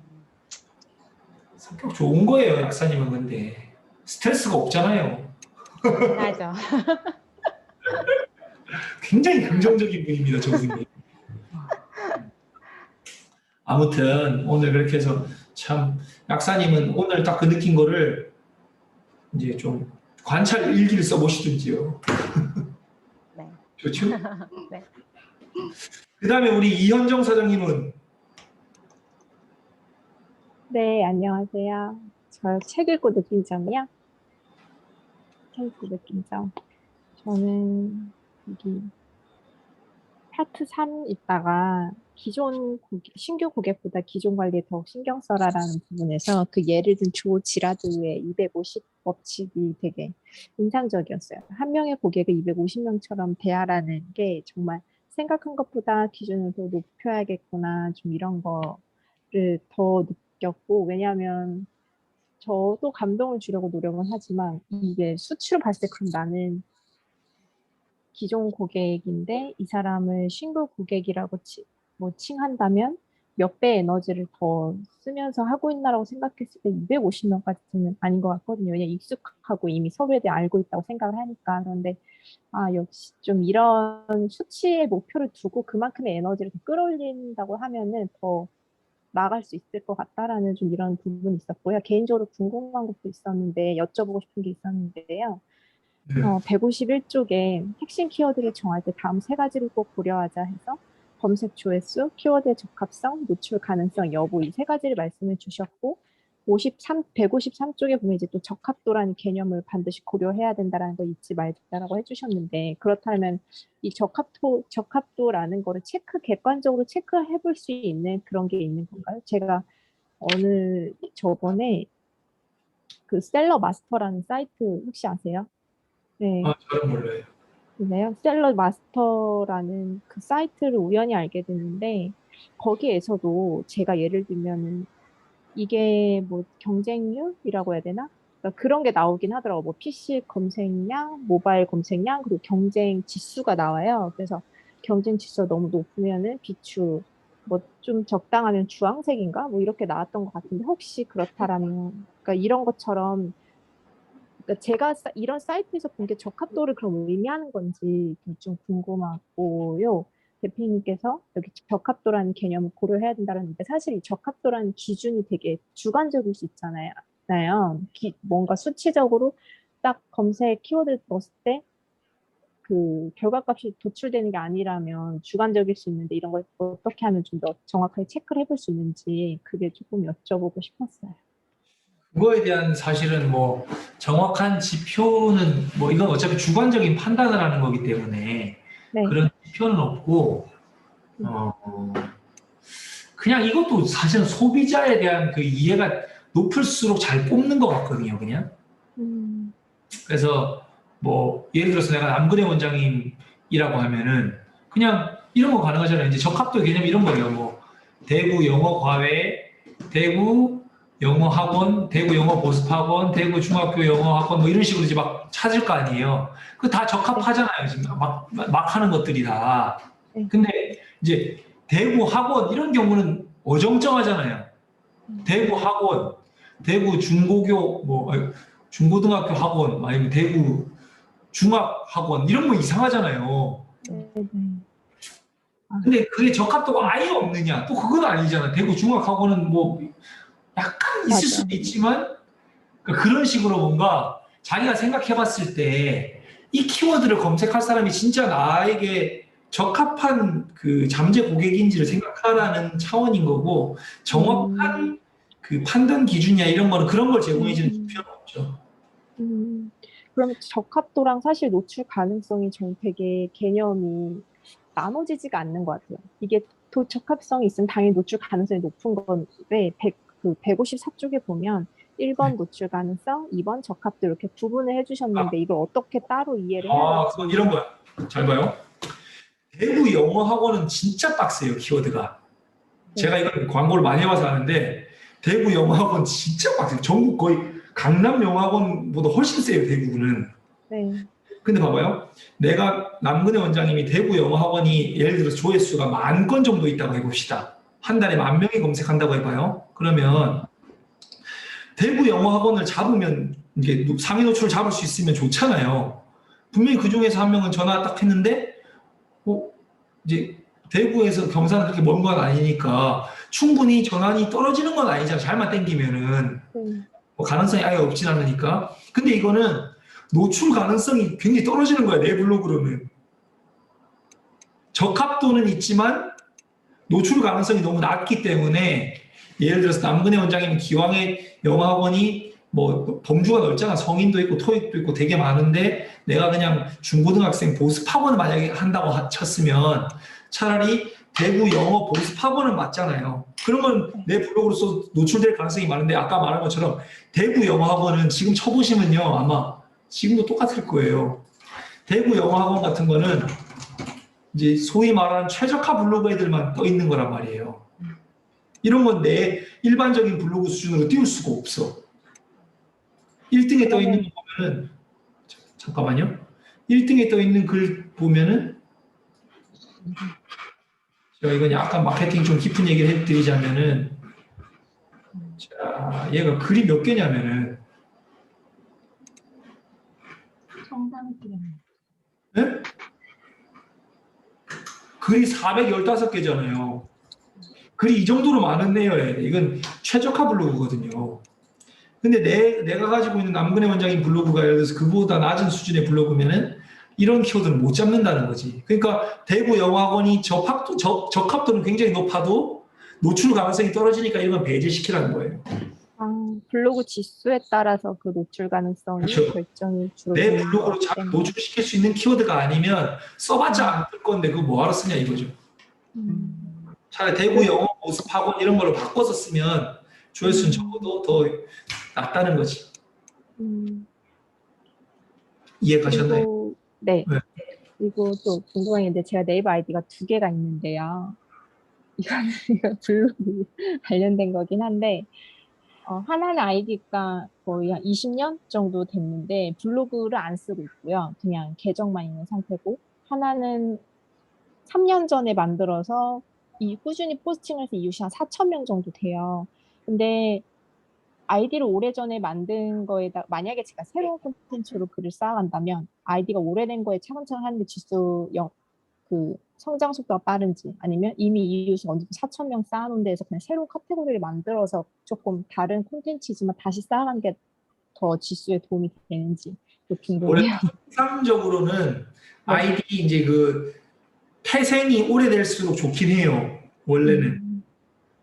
성격 좋은 거예요, 약사님은. 근데 스트레스가 없잖아요. 맞아. 굉장히 긍정적인 분입니다, 저분이. 아무튼 오늘 그렇게 해서 참 약사님은 오늘 딱 그 느낀 거를 이제 좀 관찰 일기를 써보시든지요. 네. 좋죠? 네. 그 다음에 우리 이현정 사장님은 네, 안녕하세요. 저 책 읽고 느낀 점이요? 책 읽고 느낀 점. 저는 여기 파트 3 있다가 신규 고객보다 기존 관리에 더욱 신경 써라라는 부분에서 그 예를 든 조 지라드의 250 법칙이 되게 인상적이었어요. 한 명의 고객을 250명처럼 대하라는 게 정말 생각한 것보다 기준을 더 높여야겠구나, 좀 이런 거를 더 느꼈고, 왜냐하면 저도 감동을 주려고 노력은 하지만 이게 수치로 봤을 때 그럼 나는 기존 고객인데 이 사람을 신규 고객이라고 칭한다면 몇 배 에너지를 더 쓰면서 하고 있나라고 생각했을 때 250명까지는 아닌 것 같거든요. 그냥 익숙하고 이미 서로에 대해 알고 있다고 생각을 하니까. 그런데 역시 좀 이런 수치의 목표를 두고 그만큼의 에너지를 더 끌어올린다고 하면은 더 나아갈 수 있을 것 같다라는 좀 이런 부분이 있었고요. 개인적으로 궁금한 것도 있었는데 여쭤보고 싶은 게 있었는데요. 151쪽에 핵심 키워드를 정할 때 다음 세 가지를 꼭 고려하자 해서 검색 조회수, 키워드의 적합성, 노출 가능성 여부 이 세 가지를 말씀해 주셨고 153쪽에 보면 이제 또 적합도라는 개념을 반드시 고려해야 된다라는 거 잊지 말자라고 해주셨는데, 그렇다면 이 적합도라는 거를 객관적으로 체크해 볼 수 있는 그런 게 있는 건가요? 제가 저번에 그 셀러 마스터라는 사이트 혹시 아세요? 네. 저는 몰라요. 있나요? 셀러 마스터라는 그 사이트를 우연히 알게 됐는데, 거기에서도 제가 예를 들면은 이게 뭐 경쟁률이라고 해야 되나? 그러니까 그런 게 나오긴 하더라고. 뭐 PC 검색량, 모바일 검색량, 그리고 경쟁 지수가 나와요. 그래서 경쟁 지수가 너무 높으면은 비추, 뭐 좀 적당하면 주황색인가? 뭐 이렇게 나왔던 것 같은데, 혹시 그렇다라면, 그러니까 이런 것처럼, 그러니까 제가 이런 사이트에서 본 게 적합도를 그럼 의미하는 건지 좀 궁금하고요. 대표님께서 여기 적합도라는 개념을 고려해야 된다는데, 사실 이 적합도라는 기준이 되게 주관적일 수 있잖아요. 뭔가 수치적으로 딱 검색 키워드 넣었을 때 그 결과값이 도출되는 게 아니라면 주관적일 수 있는데, 이런 걸 어떻게 하면 좀 더 정확하게 체크를 해볼 수 있는지 그게 조금 여쭤보고 싶었어요. 그거에 대한 사실은 뭐 정확한 지표는 뭐 이건 어차피 주관적인 판단을 하는 거기 때문에 네. 그런 지표는 없고 그냥 이것도 사실은 소비자에 대한 그 이해가 높을수록 잘 뽑는 것 같거든요, 그냥. 그래서 뭐 예를 들어서 내가 남근혜 원장님이라고 하면은 그냥 이런 거 가능하잖아요. 이제 적합도 개념 이런 거예요. 뭐 대구 영어 과외, 대구 영어 학원, 대구 영어 보습학원, 대구 중학교 영어 학원 뭐 이런 식으로 이제 막 찾을 거 아니에요. 그 다 적합하잖아요. 지금 막 하는 것들이 다. 근데 이제 대구 학원 이런 경우는 어정쩡하잖아요. 대구 학원, 대구 중고교 뭐 중고등학교 학원, 아니면 대구 중학 학원 이런 거 이상하잖아요. 근데 그게 적합도가 아예 없느냐? 또 그건 아니잖아. 대구 중학 학원은 뭐 약간 있을 수도 있지만 그런 식으로 뭔가 자기가 생각해봤을 때 이 키워드를 검색할 사람이 진짜 나에게 적합한 그 잠재 고객인지를 생각하라는 차원인 거고, 정확한 그 판단 기준이야 이런 거는 그런 걸 제공해주는 필요는 없죠. 그럼 적합도랑 사실 노출 가능성이 전 되게 개념이 나눠지지가 않는 것 같아요. 이게 적합성이 있으면 당연히 노출 가능성이 높은 건데, 154쪽에 보면 1번 노출 가능성, 2번 적합도 이렇게 구분을 해주셨는데, 이걸 어떻게 따로 이해를 해야 될지. 이런 거야. 잘 봐요. 대구 영어 학원은 진짜 빡세요, 키워드가. 제가 이걸 광고를 많이 해봐서 아는데 대구 영어 학원 진짜 빡세요. 전국 거의 강남 영어 학원보다 훨씬 세요, 대구는. 근데 봐봐요. 내가 남근혜 원장님이 대구 영어 학원이 예를 들어서 조회수가 10,000건 정도 있다고 해봅시다. 한 달에 10,000명이 검색한다고 해봐요. 그러면 대구 영어 학원을 잡으면 이게 상위 노출을 잡을 수 있으면 좋잖아요. 분명히 그 중에서 한 명은 전화 딱 했는데, 이제 대구에서 경산은 그렇게 먼 건 아니니까 충분히 전환이 떨어지는 건 아니잖아. 잘만 땡기면은 뭐 가능성이 아예 없진 않으니까. 근데 이거는 노출 가능성이 굉장히 떨어지는 거야, 내 블로그로는. 적합도는 있지만 노출 가능성이 너무 낮기 때문에, 예를 들어서 남근혜 원장님 기왕의 영어학원이 뭐 범주가 넓잖아. 성인도 있고 토익도 있고 되게 많은데 내가 그냥 중고등학생 보습학원을 만약에 한다고 쳤으면 차라리 대구 영어 보습학원은 맞잖아요. 그러면 내 블로그로서 노출될 가능성이 많은데, 아까 말한 것처럼 대구 영어학원은 지금 쳐보시면요 아마 지금도 똑같을 거예요. 대구 영어학원 같은 거는 이제 소위 말하는 최적화 블로그 애들만 떠 있는 거란 말이에요. 이런 건 내 일반적인 블로그 수준으로 띄울 수가 없어. 1등에 떠 있는 거 보면은, 잠깐만요. 1등에 떠 있는 글 보면은, 제가 이건 약간 마케팅 좀 깊은 얘기를 해드리자면은, 자, 얘가 글이 몇 개냐면은, 네? 글이 415개잖아요. 글이 이 정도로 많은 내용이에요. 이건 최적화 블로그거든요. 근데 내가 가지고 있는 남근혜 원장님 블로그가 예를 들어서 그보다 낮은 수준의 블로그면은 이런 키워드는 못 잡는다는 거지. 그러니까 대구 영어학원이 적합도는 굉장히 높아도 노출 가능성이 떨어지니까 이건 배제시키라는 거예요. 블로그 지수에 따라서 그 노출 가능성이 그렇죠. 결정이 주로 내 되는 블로그로 거기 잘 때문에. 노출시킬 수 있는 키워드가 아니면 써봤자 안 뜰 건데 그거 뭐하러 쓰냐 이거죠. 차라리 대구 영어 모습 학원 이런 걸로 바꿔서 쓰면 조회수는 적어도 더 낫다는 거지. 음, 이해 가셨나요? 그리고 네. 네. 그리고 또 궁금한 게 있는데 제가 네이버 아이디가 2개가 있는데요. 이거는 이거 블로그 관련된 거긴 한데 하나는 아이디가 거의 한 20년 정도 됐는데 블로그를 안 쓰고 있고요. 그냥 계정만 있는 상태고 하나는 3년 전에 만들어서 꾸준히 포스팅해서 이웃이 한 4천 명 정도 돼요. 근데 아이디를 오래전에 만든 거에다 만약에 제가 새로운 콘텐츠로 글을 쌓아간다면 아이디가 오래된 거에 차근차근 하는데 그 성장 속도가 빠른지 아니면 이미 이웃이 어느 정도 4천 명 쌓아놓은 데에서 그냥 새로운 카테고리를 만들어서 조금 다른 콘텐츠지만 다시 쌓아간 게 더 지수에 도움이 되는지 원래 궁금해요. 통상적으로는 아이디 이제 그 태생이 오래될수록 좋긴 해요. 원래는.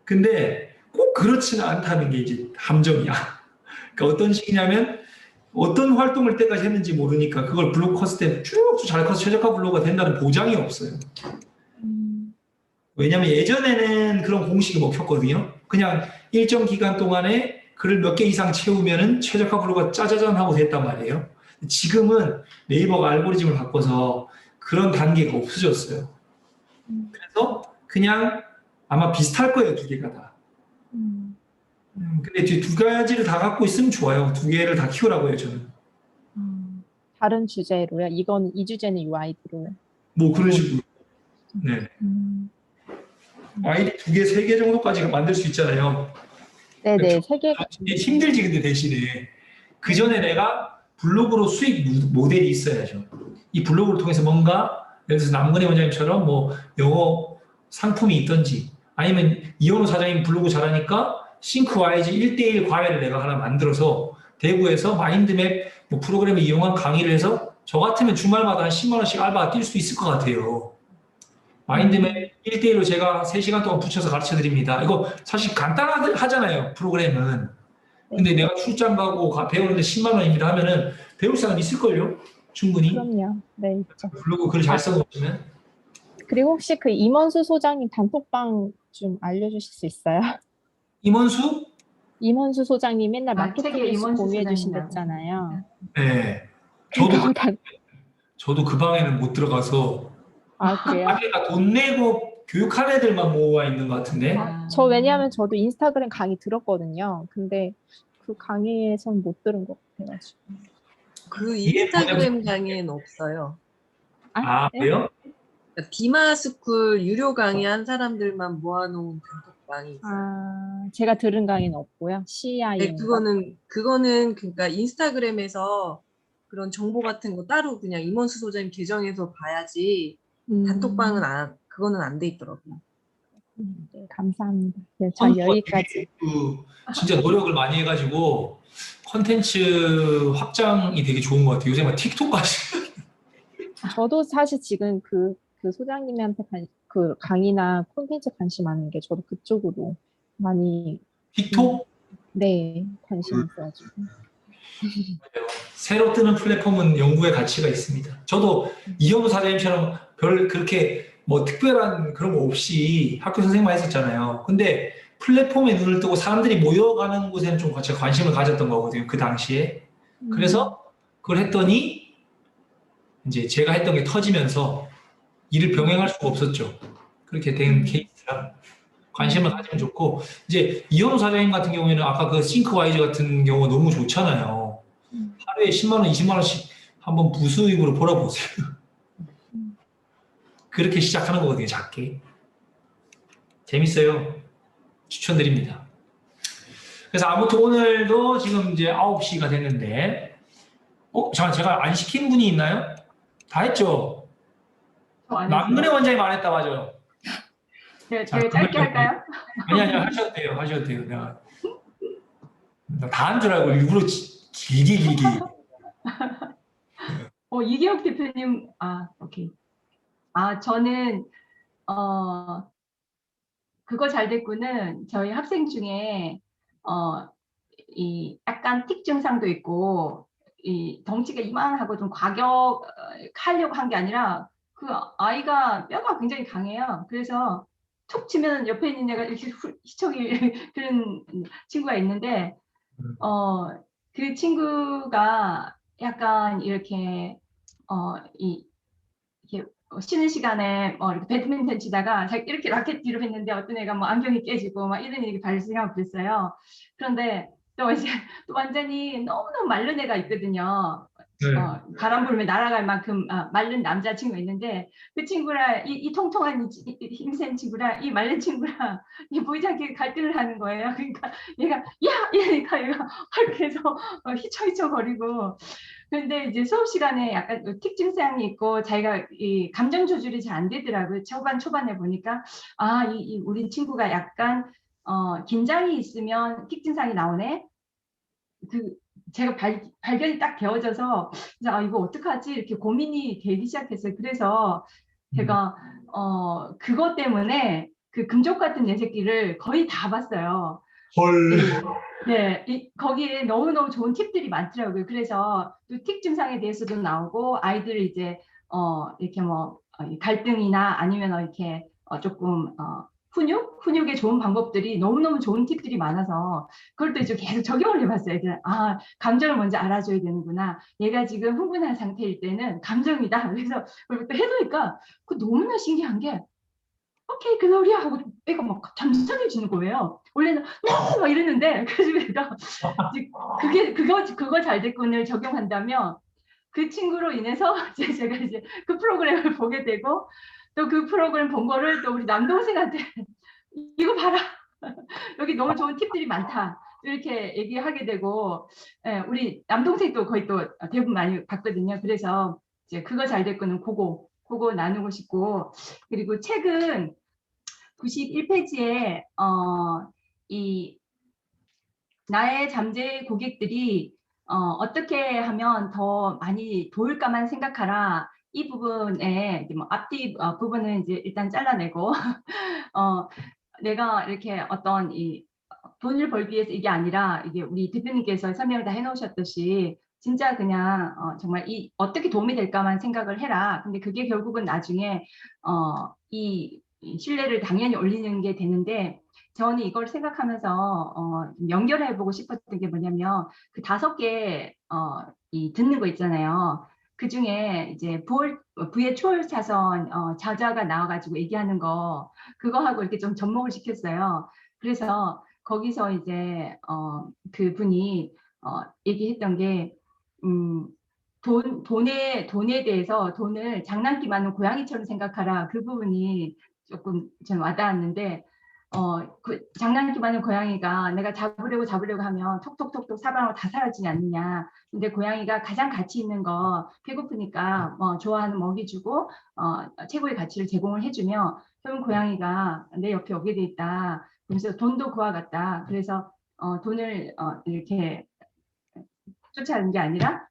근데 꼭 그렇지는 않다는 게 이제 함정이야. 그러니까 어떤 식이냐면 어떤 활동을 때까지 했는지 모르니까 그걸 블로그 컸을 때 쭉쭉 잘 커서 최적화 블로그가 된다는 보장이 없어요. 왜냐면 예전에는 그런 공식이 먹혔거든요. 그냥 일정 기간 동안에 글을 몇 개 이상 채우면은 최적화 블로그가 짜자잔 하고 됐단 말이에요. 지금은 네이버가 알고리즘을 바꿔서 그런 단계가 없어졌어요. 그래서 그냥 아마 비슷할 거예요, 2개가 다. 근데 두 가지를 다 갖고 있으면 좋아요. 2개를 다 키우라고요, 저는. 다른 주제로요? 이 주제는 이 아이디로. 뭐 그런 식으로. 네. 아이디 2개, 3개 정도까지 만들 수 있잖아요. 네네, 3개가. 힘들지, 근데 대신에. 그 전에 내가 블로그로 수익 모델이 있어야죠. 이 블로그를 통해서 뭔가, 예를 들어서 남근혜 원장님처럼 뭐 영어 상품이 있든지, 아니면 이현우 사장님 블로그 잘하니까 싱크와이즈 1대1 과외를 내가 하나 만들어서 대구에서 마인드맵 뭐 프로그램을 이용한 강의를 해서 저 같으면 주말마다 한 10만 원씩 알바가 뛸 수 있을 것 같아요. 마인드맵 1대1로 제가 3시간 동안 붙여서 가르쳐 드립니다. 이거 사실 간단하잖아요, 프로그램은. 근데 내가 출장 가고 배우는데 10만 원입니다 하면은 배울 사람 있을걸요? 충분히. 그럼요. 네, 있죠. 블로그 글 잘 써놓으시면. 그리고 혹시 그 임원수 소장님 단톡방 좀 알려주실 수 있어요? 임원수? 임원수 소장님 맨날 마케팅 책에 뉴스 임원수 공유해 소장님이라고. 주신댔잖아요. 네. 저도 그 방에는 못 들어가서. 그래요? 자기가 돈 내고 교육한 애들만 모아 있는 것 같은데. 왜냐하면 저도 인스타그램 강의 들었거든요. 근데 그 강의에선 못 들은 것 같아가지고. 그 이게 인스타그램 강의는 없어요. 네? 그래요? 그러니까 디마스쿨 유료 강의한 사람들만 모아놓은 단톡방이 있어요. 제가 들은 강의는 없고요. 네, CIM. 그거는 그러니까 인스타그램에서 그런 정보 같은 거 따로 그냥 임원수 소장님 계정에서 봐야지 단톡방은 그거는 안 돼 있더라고요. 네, 감사합니다. 네, 전 여기까지. 진짜 노력을 많이 해가지고 컨텐츠 확장이 되게 좋은 것 같아요. 요새 막 틱톡까지. 저도 사실 지금 그 소장님한테 그 강의나 콘텐츠 관심 많은 게 저도 그쪽으로 많이 틱톡? 네, 관심 있어가지고. 새로 뜨는 플랫폼은 연구의 가치가 있습니다. 저도 이현우 사장님처럼 그렇게 뭐 특별한 그런 거 없이 학교 선생님만 했었잖아요. 근데 플랫폼에 눈을 뜨고 사람들이 모여가는 곳에는 좀 제가 관심을 가졌던 거거든요. 그 당시에. 그래서 그걸 했더니 이제 제가 했던 게 터지면서 일을 병행할 수가 없었죠. 그렇게 된 케이스라 관심을 가지면 좋고, 이제 이현우 사장님 같은 경우에는 아까 그 싱크와이즈 같은 경우가 너무 좋잖아요. 하루에 10만 원, 20만 원씩 한번 부수입으로 벌어보세요. 그렇게 시작하는 거거든요, 작게. 재밌어요. 추천드립니다. 그래서 아무튼 오늘도 지금 이제 9시가 됐는데, 잠깐 제가 안 시킨 분이 있나요? 다 했죠? 남근혜 원장님 안 했다, 맞아요. 네, 제가 짧게 할까요? 아니, 하셔도 돼요. 내가 다 한 줄 알고 일부러 길게. 이기혁 대표님, 오케이. 저는, 그거 잘 됐구는 저희 학생 중에, 이 약간 틱 증상도 있고 이 덩치가 이만하고 좀 과격하려고 한 게 아니라 그 아이가 뼈가 굉장히 강해요. 그래서 툭 치면 옆에 있는 애가 이렇게 휘청이 그런 친구가 있는데 그 친구가 약간 이렇게 이렇게 쉬는 시간에 이렇게 배드민턴 치다가 이렇게 라켓 뒤로 했는데 어떤 애가 뭐 안경이 깨지고 막 이런 일이 발생하고 그랬어요. 그런데 또 이제 또 완전히 너무너무 마른 애가 있거든요. 바람 불면 날아갈 만큼 마른 남자친구가 있는데 그 친구랑 이 통통한 힘센 친구랑 이 마른 친구랑 보이지 않게 갈등을 하는 거예요. 그러니까 얘가 야! 이러니까 얘가 확 해서 휘청휘청거리고 근데 이제 수업 시간에 약간 틱 증상이 있고 자기가 이 감정 조절이 잘 안 되더라고요. 초반에 보니까 우리 친구가 약간 긴장이 있으면 틱 증상이 나오네. 제가 발견이 딱 되어져서 이거 어떡하지 이렇게 고민이 되기 시작했어요. 그래서 제가 그것 때문에 그 금쪽 같은 내 새끼를 거의 다 봤어요. 네, 거기에 너무너무 좋은 팁들이 많더라고요. 그래서 또 틱 증상에 대해서도 나오고 아이들 이제 이렇게 뭐 갈등이나 아니면 이렇게 조금 훈육에 좋은 방법들이 너무너무 좋은 팁들이 많아서 그걸 또 이제 계속 적용을 해봤어요. 감정을 먼저 알아줘야 되는구나. 얘가 지금 흥분한 상태일 때는 감정이다. 그래서 그걸 또 해놓으니까 너무나 신기한 게 오케이 글로리아 하고 애가 막 잠잠해지는 거예요. 원래는 막 이랬는데 그래서 내가 그거 잘 됐군을 적용한다면 그 친구로 인해서 제가 이제 그 프로그램을 보게 되고 또 그 프로그램 본 거를 또 우리 남동생한테 이거 봐라 여기 너무 좋은 팁들이 많다 이렇게 얘기하게 되고 우리 남동생도 거의 또 대부분 많이 봤거든요. 그래서 이제 그거 잘 됐군은 그거 나누고 싶고 그리고 책은 91페이지에 이 나의 잠재 고객들이 어떻게 하면 더 많이 도울까만 생각하라. 이 부분에 뭐 앞뒤 부분은 이제 일단 잘라내고 내가 이렇게 어떤 이 돈을 벌기 위해서 이게 아니라 이게 우리 대표님께서 설명을 다 해놓으셨듯이 진짜 그냥 정말 어떻게 도움이 될까만 생각을 해라. 근데 그게 결국은 나중에 이 신뢰를 당연히 올리는 게 되는데 저는 이걸 생각하면서 연결해보고 싶었던 게 뭐냐면 그 5개 이 듣는 거 있잖아요. 그 중에 이제 부의 초월차선 자자가 나와가지고 얘기하는 거 그거하고 이렇게 좀 접목을 시켰어요. 그래서 거기서 이제 그 분이 얘기했던 게 돈에 대해서 돈을 장난기 많은 고양이처럼 생각하라. 그 부분이 조금 좀 와닿았는데 그 장난기 많은 고양이가 내가 잡으려고 하면 톡톡톡톡 사방으로 다 사라지지 않느냐. 근데 고양이가 가장 가치 있는 거 배고프니까 좋아하는 먹이 주고 최고의 가치를 제공을 해주면 그럼 고양이가 내 옆에 오게 돼 있다. 그래서 돈도 그와 같다. 그래서 돈을 이렇게 쫓아가는 게 아니라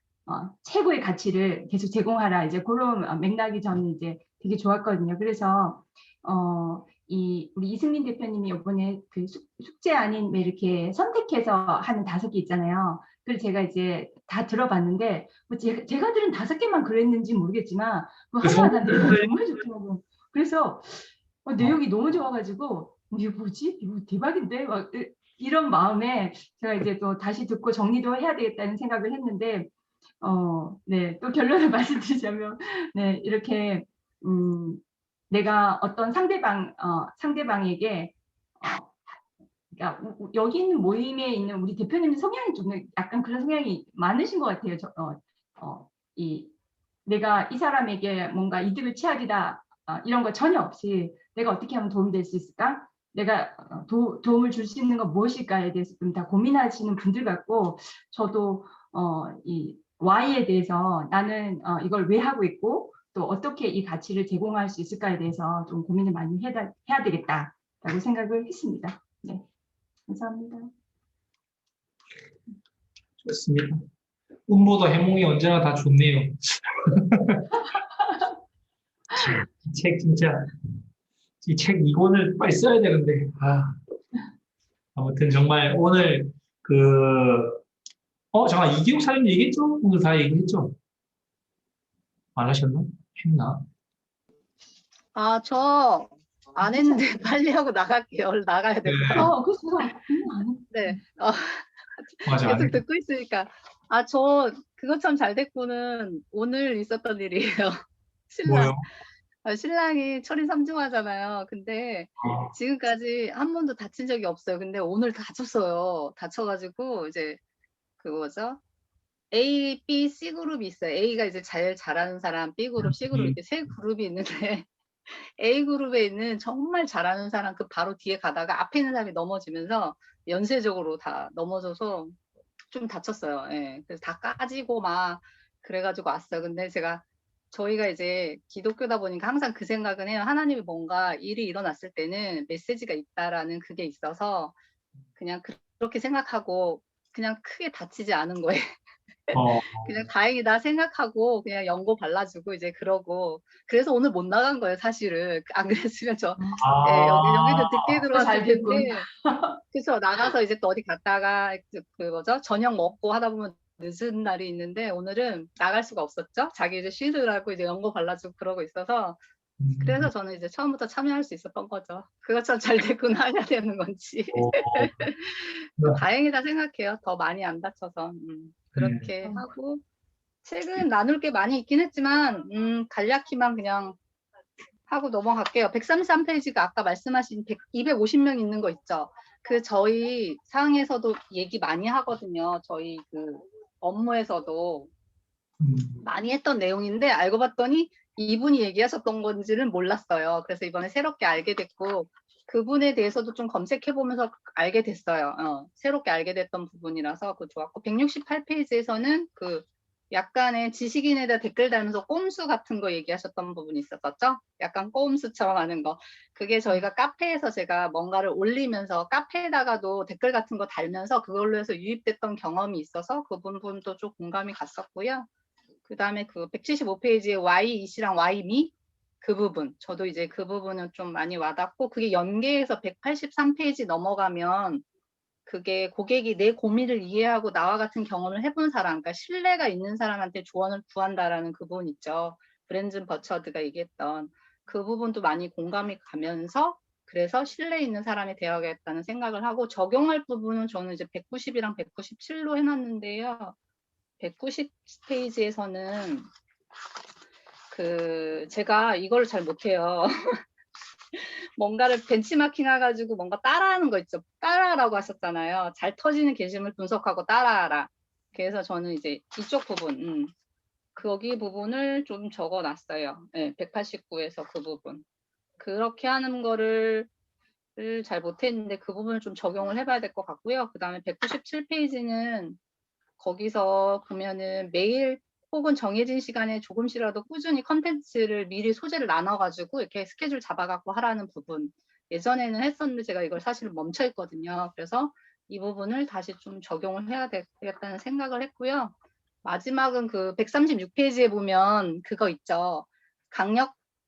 최고의 가치를 계속 제공하라. 이제 그런 맥락이 저는 이제 되게 좋았거든요. 그래서 우리 이승민 대표님이 이번에 그 숙제 아닌 이렇게 선택해서 하는 5개 있잖아요. 그래서 제가 이제 다 들어봤는데 뭐 제가 들은 5개만 그랬는지 모르겠지만 뭐 하나하나 정말 좋더라고요. 그래서 내용이 너무 좋아가지고 이게 뭐지? 이거 대박인데? 막 이런 마음에 제가 이제 또 다시 듣고 정리도 해야 되겠다는 생각을 했는데 네, 또 결론을 말씀드리자면 네, 이렇게 내가 어떤 상대방에게 그러니까 여기 있는 모임에 있는 우리 대표님 성향이 좀 약간 그런 성향이 많으신 것 같아요. 내가 이 사람에게 뭔가 이득을 취하기다 이런 거 전혀 없이 내가 어떻게 하면 도움이 될 수 있을까? 내가 도움을 줄 수 있는 건 무엇일까에 대해서 좀 다 고민하시는 분들 같고 저도 이 Y에 대해서 나는 이걸 왜 하고 있고 또 어떻게 이 가치를 제공할 수 있을까에 대해서 좀 고민을 많이 해야 되겠다라고 생각을 했습니다. 네, 감사합니다. 좋습니다. 음보다 해몽이 언제나 다 좋네요. 책 진짜 이 책 2권을 빨리 써야 되는데 아무튼 정말 오늘 잠깐, 이기욱 사장님 얘기했죠? 오늘 다 얘기했죠? 안 하셨나? 했나? 아, 저 안 했는데 빨리 하고 나갈게요. 얼른 나가야 될 것 같아요. 그래서 안 네. 맞아, 안 계속 했 듣고 있으니까. 아, 저 그거 참 잘 됐고는 오늘 있었던 일이에요. 뭐요? 신랑이 철인 3중하잖아요. 근데 아, 지금까지 한 번도 다친 적이 없어요. 근데 오늘 다쳤어요. 다쳐가지고 이제 그거죠. A, B, C 그룹이 있어요. A가 이제 제일 잘하는 사람, B 그룹, C 그룹 이렇게 세 그룹이 있는데 A 그룹에 있는 정말 잘하는 사람 그 바로 뒤에 가다가 앞에 있는 사람이 넘어지면서 연쇄적으로 다 넘어져서 좀 다쳤어요. 예. 그래서 다 까지고 막 그래가지고 왔어요. 근데 저희가 이제 기독교다 보니까 항상 그 생각은 해요. 하나님이 뭔가 일이 일어났을 때는 메시지가 있다라는 그게 있어서 그냥 그렇게 생각하고 그냥 크게 다치지 않은 거예요. 어, 그냥 다행이다 생각하고 그냥 연고 발라주고 이제 그러고 그래서 오늘 못 나간 거예요 사실은. 안 그랬으면 예, 여기도 늦게 들어왔을 잘 됐군. 텐데 그래서 나가서 이제 또 어디 갔다가 저녁 먹고 하다 보면 늦은 날이 있는데 오늘은 나갈 수가 없었죠. 자기 이제 쉬느라고 이제 연고 발라주고 그러고 있어서 그래서 저는 이제 처음부터 참여할 수 있었던 거죠. 그것처럼 잘 됐구나 해야 되는 건지. 다행이다 생각해요. 더 많이 안 다쳐서. 그렇게 하고 책은 나눌 게 많이 있긴 했지만 간략히만 그냥 하고 넘어갈게요. 133페이지가 아까 말씀하신 250명 있는 거 있죠. 그 저희 상에서도 얘기 많이 하거든요. 저희 그 업무에서도 많이 했던 내용인데 알고 봤더니 이분이 얘기하셨던 건지는 몰랐어요. 그래서 이번에 새롭게 알게 됐고 그분에 대해서도 좀 검색해 보면서 알게 됐어요. 새롭게 알게 됐던 부분이라서 그거 좋았고 168페이지에서는 그 약간의 지식인에다 댓글 달면서 꼼수 같은 거 얘기하셨던 부분이 있었었죠. 약간 꼼수처럼 하는 거. 그게 저희가 카페에서 제가 뭔가를 올리면서 카페에다가도 댓글 같은 거 달면서 그걸로 해서 유입됐던 경험이 있어서 그 부분도 좀 공감이 갔었고요. 그 다음에 그 175페이지에 Y-이시랑 Y-미 그 부분 저도 이제 그 부분은 좀 많이 와닿고 그게 연계해서 183페이지 넘어가면 그게 고객이 내 고민을 이해하고 나와 같은 경험을 해본 사람, 그러니까 신뢰가 있는 사람한테 조언을 구한다라는 그 부분 있죠. 브렌든 버처드가 얘기했던 그 부분도 많이 공감이 가면서 그래서 신뢰 있는 사람이 되어야겠다는 생각을 하고 적용할 부분은 저는 이제 190이랑 197로 해놨는데요. 190페이지에서는 제가 이걸 잘 못해요. 뭔가를 벤치마킹 해가지고 뭔가 따라하는 거 있죠. 따라하라고 하셨잖아요. 잘 터지는 게시물 분석하고 따라하라. 그래서 저는 이제 이쪽 부분, 거기 부분을 좀 적어놨어요. 네, 189에서 그 부분. 그렇게 하는 거를 잘 못했는데 그 부분을 좀 적용을 해봐야 될 것 같고요. 그 다음에 197페이지는 거기서 보면은 매일 혹은 정해진 시간에 조금씩이라도 꾸준히 컨텐츠를 미리 소재를 나눠가지고 이렇게 스케줄 잡아갖고 하라는 부분. 예전에는 했었는데 제가 이걸 사실 멈춰 있거든요. 그래서 이 부분을 다시 좀 적용을 해야 되겠다는 생각을 했고요. 마지막은 그 136페이지에 보면 그거 있죠.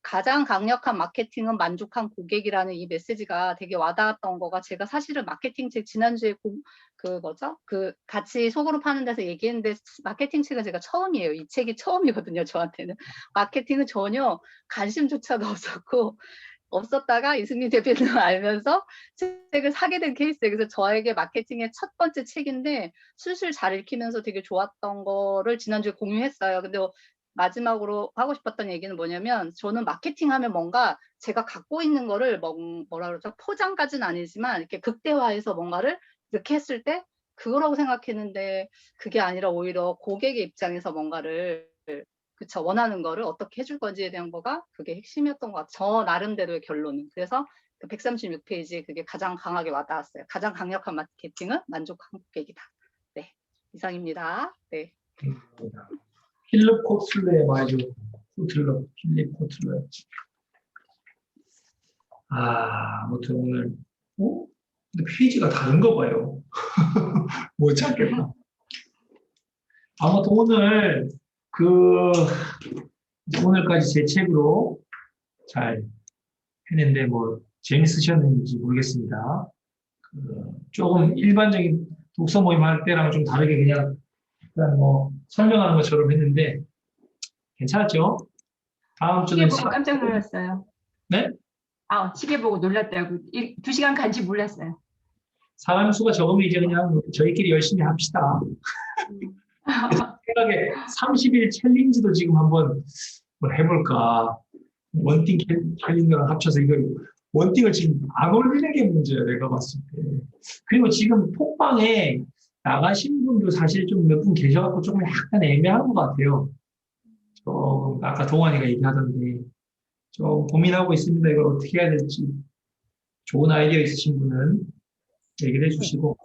가장 강력한 마케팅은 만족한 고객이라는 이 메시지가 되게 와닿았던 거가 제가 사실은 마케팅 책 지난주에 같이 속으로 파는 데서 얘기했는데 마케팅 책은 제가 처음이에요. 이 책이 처음이거든요. 저한테는. 마케팅은 전혀 관심조차도 없었다가 이승민 대표님 알면서 책을 사게 된 케이스예요. 그래서 저에게 마케팅의 첫 번째 책인데 술술 잘 읽히면서 되게 좋았던 거를 지난주에 공유했어요. 근데 마지막으로 하고 싶었던 얘기는 뭐냐면 저는 마케팅하면 뭔가 제가 갖고 있는 거를 뭐라 그러죠? 포장까지는 아니지만 이렇게 극대화해서 뭔가를 이렇게 했을 때 그거라고 생각했는데 그게 아니라 오히려 고객의 입장에서 뭔가를 원하는 거를 어떻게 해줄 건지에 대한 거가 그게 핵심이었던 것 같아요. 저 나름대로의 결론은. 그래서 그 136페이지 그게 가장 강하게 와닿았어요. 가장 강력한 마케팅은 만족한 고객이다. 네, 이상입니다. 네. 필립 코틀러의 말이죠. 필립 코틀러. 아무튼 오늘, 근데 페이지가 다른가 봐요. 못 찾겠다. 아무튼 오늘까지 제 책으로 잘 했는데, 재밌으셨는지 모르겠습니다. 조금 일반적인 독서 모임 할 때랑 좀 다르게 그냥 뭐 설명하는 것처럼 했는데 괜찮았죠? 다음 시계 주는 보고 깜짝 놀랐어요. 네? 아, 시계 보고 놀랐다고. 2시간 간지 몰랐어요. 사람 수가 적으면 이제 그냥 저희끼리 열심히 합시다. 생각에 30일 챌린지도 지금 한번 뭐 해볼까. 원띵 챌린저랑 합쳐서 이거 원띵을 지금 안 올리는 게 문제야, 내가 봤을 때. 그리고 지금 톡방에 나가신 분도 사실 좀 몇 분 계셔갖고 조금 약간 애매한 것 같아요. 아까 동환이가 얘기하던데 좀 고민하고 있습니다. 이걸 어떻게 해야 될지. 좋은 아이디어 있으신 분은 얘기를 해주시고.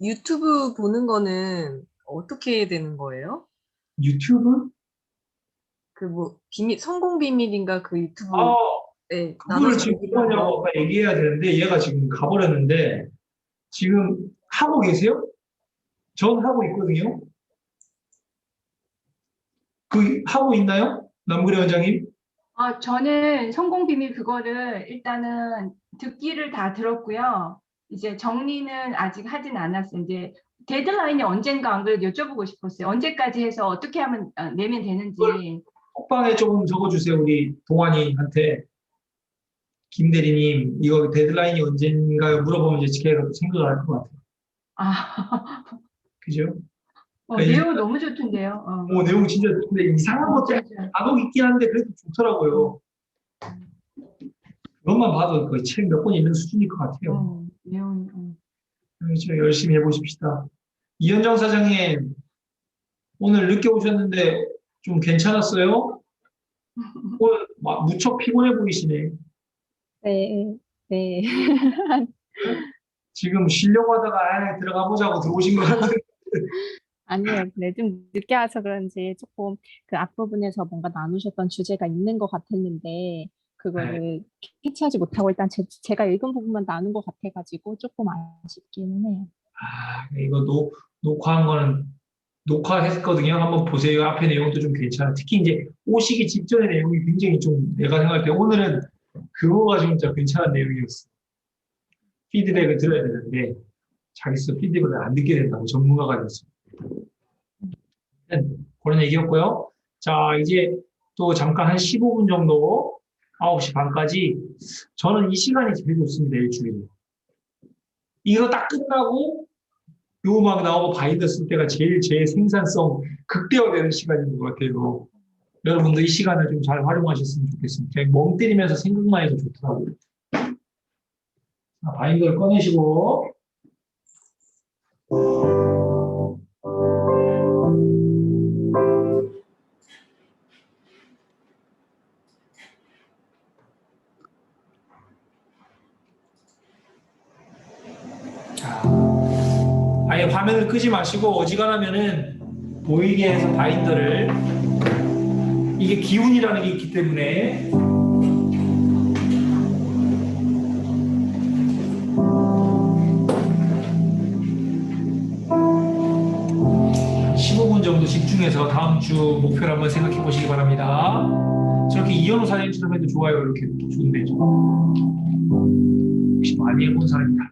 유튜브 보는 거는 어떻게 되는 거예요? 유튜브? 그 뭐 비밀 성공 비밀인가 그 유튜브 아, 네, 그거를 나눠서 지금 얘기를 하는 거. 뭐냐고 아까 얘기해야 되는데 얘가 지금 가버렸는데 지금 하고 계세요? 전 하고 있거든요. 그 하고 있나요? 남구리 원장님? 저는 성공 비밀 그거를 일단은 듣기를 다 들었고요. 이제 정리는 아직 하진 않았어요. 이제 데드라인이 언젠가 안 그래도 여쭤보고 싶었어요. 언제까지 해서 어떻게 하면 내면 되는지. 톡방에 조금 적어주세요. 우리 동환이한테. 김 대리님 이거 데드라인이 언젠가요? 물어보면 이제 걔가 생각을 할 것 같아요. 아, 그죠? 내용 너무 좋던데요. 내용 진짜 근데 이상한 것도 진짜. 간혹 있긴 한데 그래도 좋더라고요. 그것만 봐도 거의 책 몇 권 읽는 수준일 것 같아요. 내용. 그렇죠. 열심히 해보십시다. 이현정 사장님 오늘 늦게 오셨는데 좀 괜찮았어요? 오늘 무척 피곤해 보이시네. 네, 네. 지금 쉬려고 하다가 들어가 보자고 들어오신 거 같은데. 아니요, 네, 좀 늦게 와서 그런지 조금 그 앞부분에서 뭔가 나누셨던 주제가 있는 것 같았는데 그거를 캐치하지 못하고 일단 제가 읽은 부분만 나눈 것 같아가지고 조금 아쉽기는 해요. 이거 녹화한 거는 녹화했거든요. 한번 보세요. 앞에 내용도 좀 괜찮아. 특히 이제 오시기 직전의 내용이 굉장히 좀 내가 생각할 때 오늘은 그거가 진짜 괜찮은 내용이었어. 피드백을 들어야 되는데 자기서 피드백을 안 듣게 된다고 전문가가 됐어. 그런 얘기였고요. 자, 이제 또 잠깐 한 15분 정도 9시 반까지 저는 이 시간이 제일 좋습니다. 일주일에. 이거 딱 끝나고 요 막 나오고 바인더 쓸 때가 제일 제 생산성 극대화되는 시간인 것 같아요. 여러분도 이 시간을 좀 잘 활용하셨으면 좋겠습니다. 그냥 멍 때리면서 생각만 해도 좋더라고요. 자, 바인더를 꺼내시고 자, 아예 화면을 끄지 마시고 어지간하면은 보이게 해서 바인더를 이게 기운이라는 게 있기 때문에 한 15분 정도 집중해서 다음 주 목표를 한번 생각해 보시기 바랍니다. 저렇게 이현우 사장님처럼 해도 좋아요. 이렇게 좋은데 혹시 많이 해본 사람이 달라.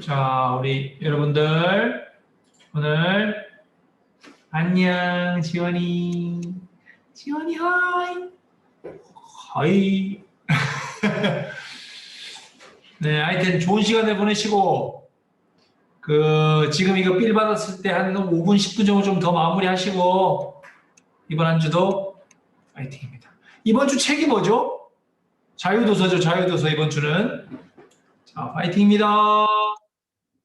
자, 우리 여러분들 오늘 안녕 지원이 하이 하이 네, 하여튼 좋은 시간을 보내시고 지금 이거 필 받았을 때 한 5분 10분 정도 좀 더 마무리하시고 이번 한 주도 파이팅입니다. 이번 주 책이 뭐죠? 자유도서죠. 자유도서 이번 주는. 자, 파이팅입니다.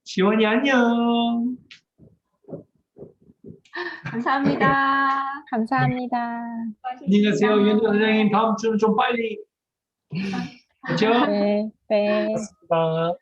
지원이 안녕. 감사합니다. 감사합니다. 안녕히 가세요. 윤 선생님 다음 주는 좀 빨리. 그렇죠? 네, 네. 고맙습니다.